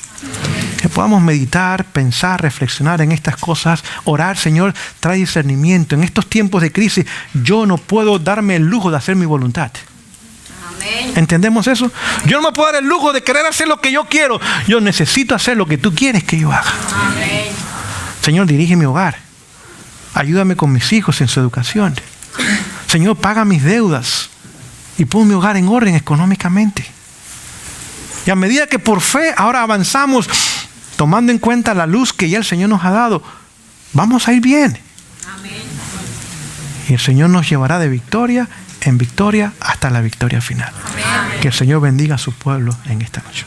Que podamos meditar, pensar, reflexionar en estas cosas, orar, Señor, trae discernimiento. En estos tiempos de crisis, yo no puedo darme el lujo de hacer mi voluntad. ¿Entendemos eso? Yo no me puedo dar el lujo de querer hacer lo que yo quiero. Yo necesito hacer lo que tú quieres que yo haga. Señor, dirige mi hogar. Ayúdame con mis hijos en su educación. Señor, paga mis deudas y pon mi hogar en orden económicamente. Y a medida que por fe ahora avanzamos, tomando en cuenta la luz que ya el Señor nos ha dado, vamos a ir bien. Y el Señor nos llevará de victoria en victoria hasta la victoria final. Que el Señor bendiga a su pueblo en esta noche.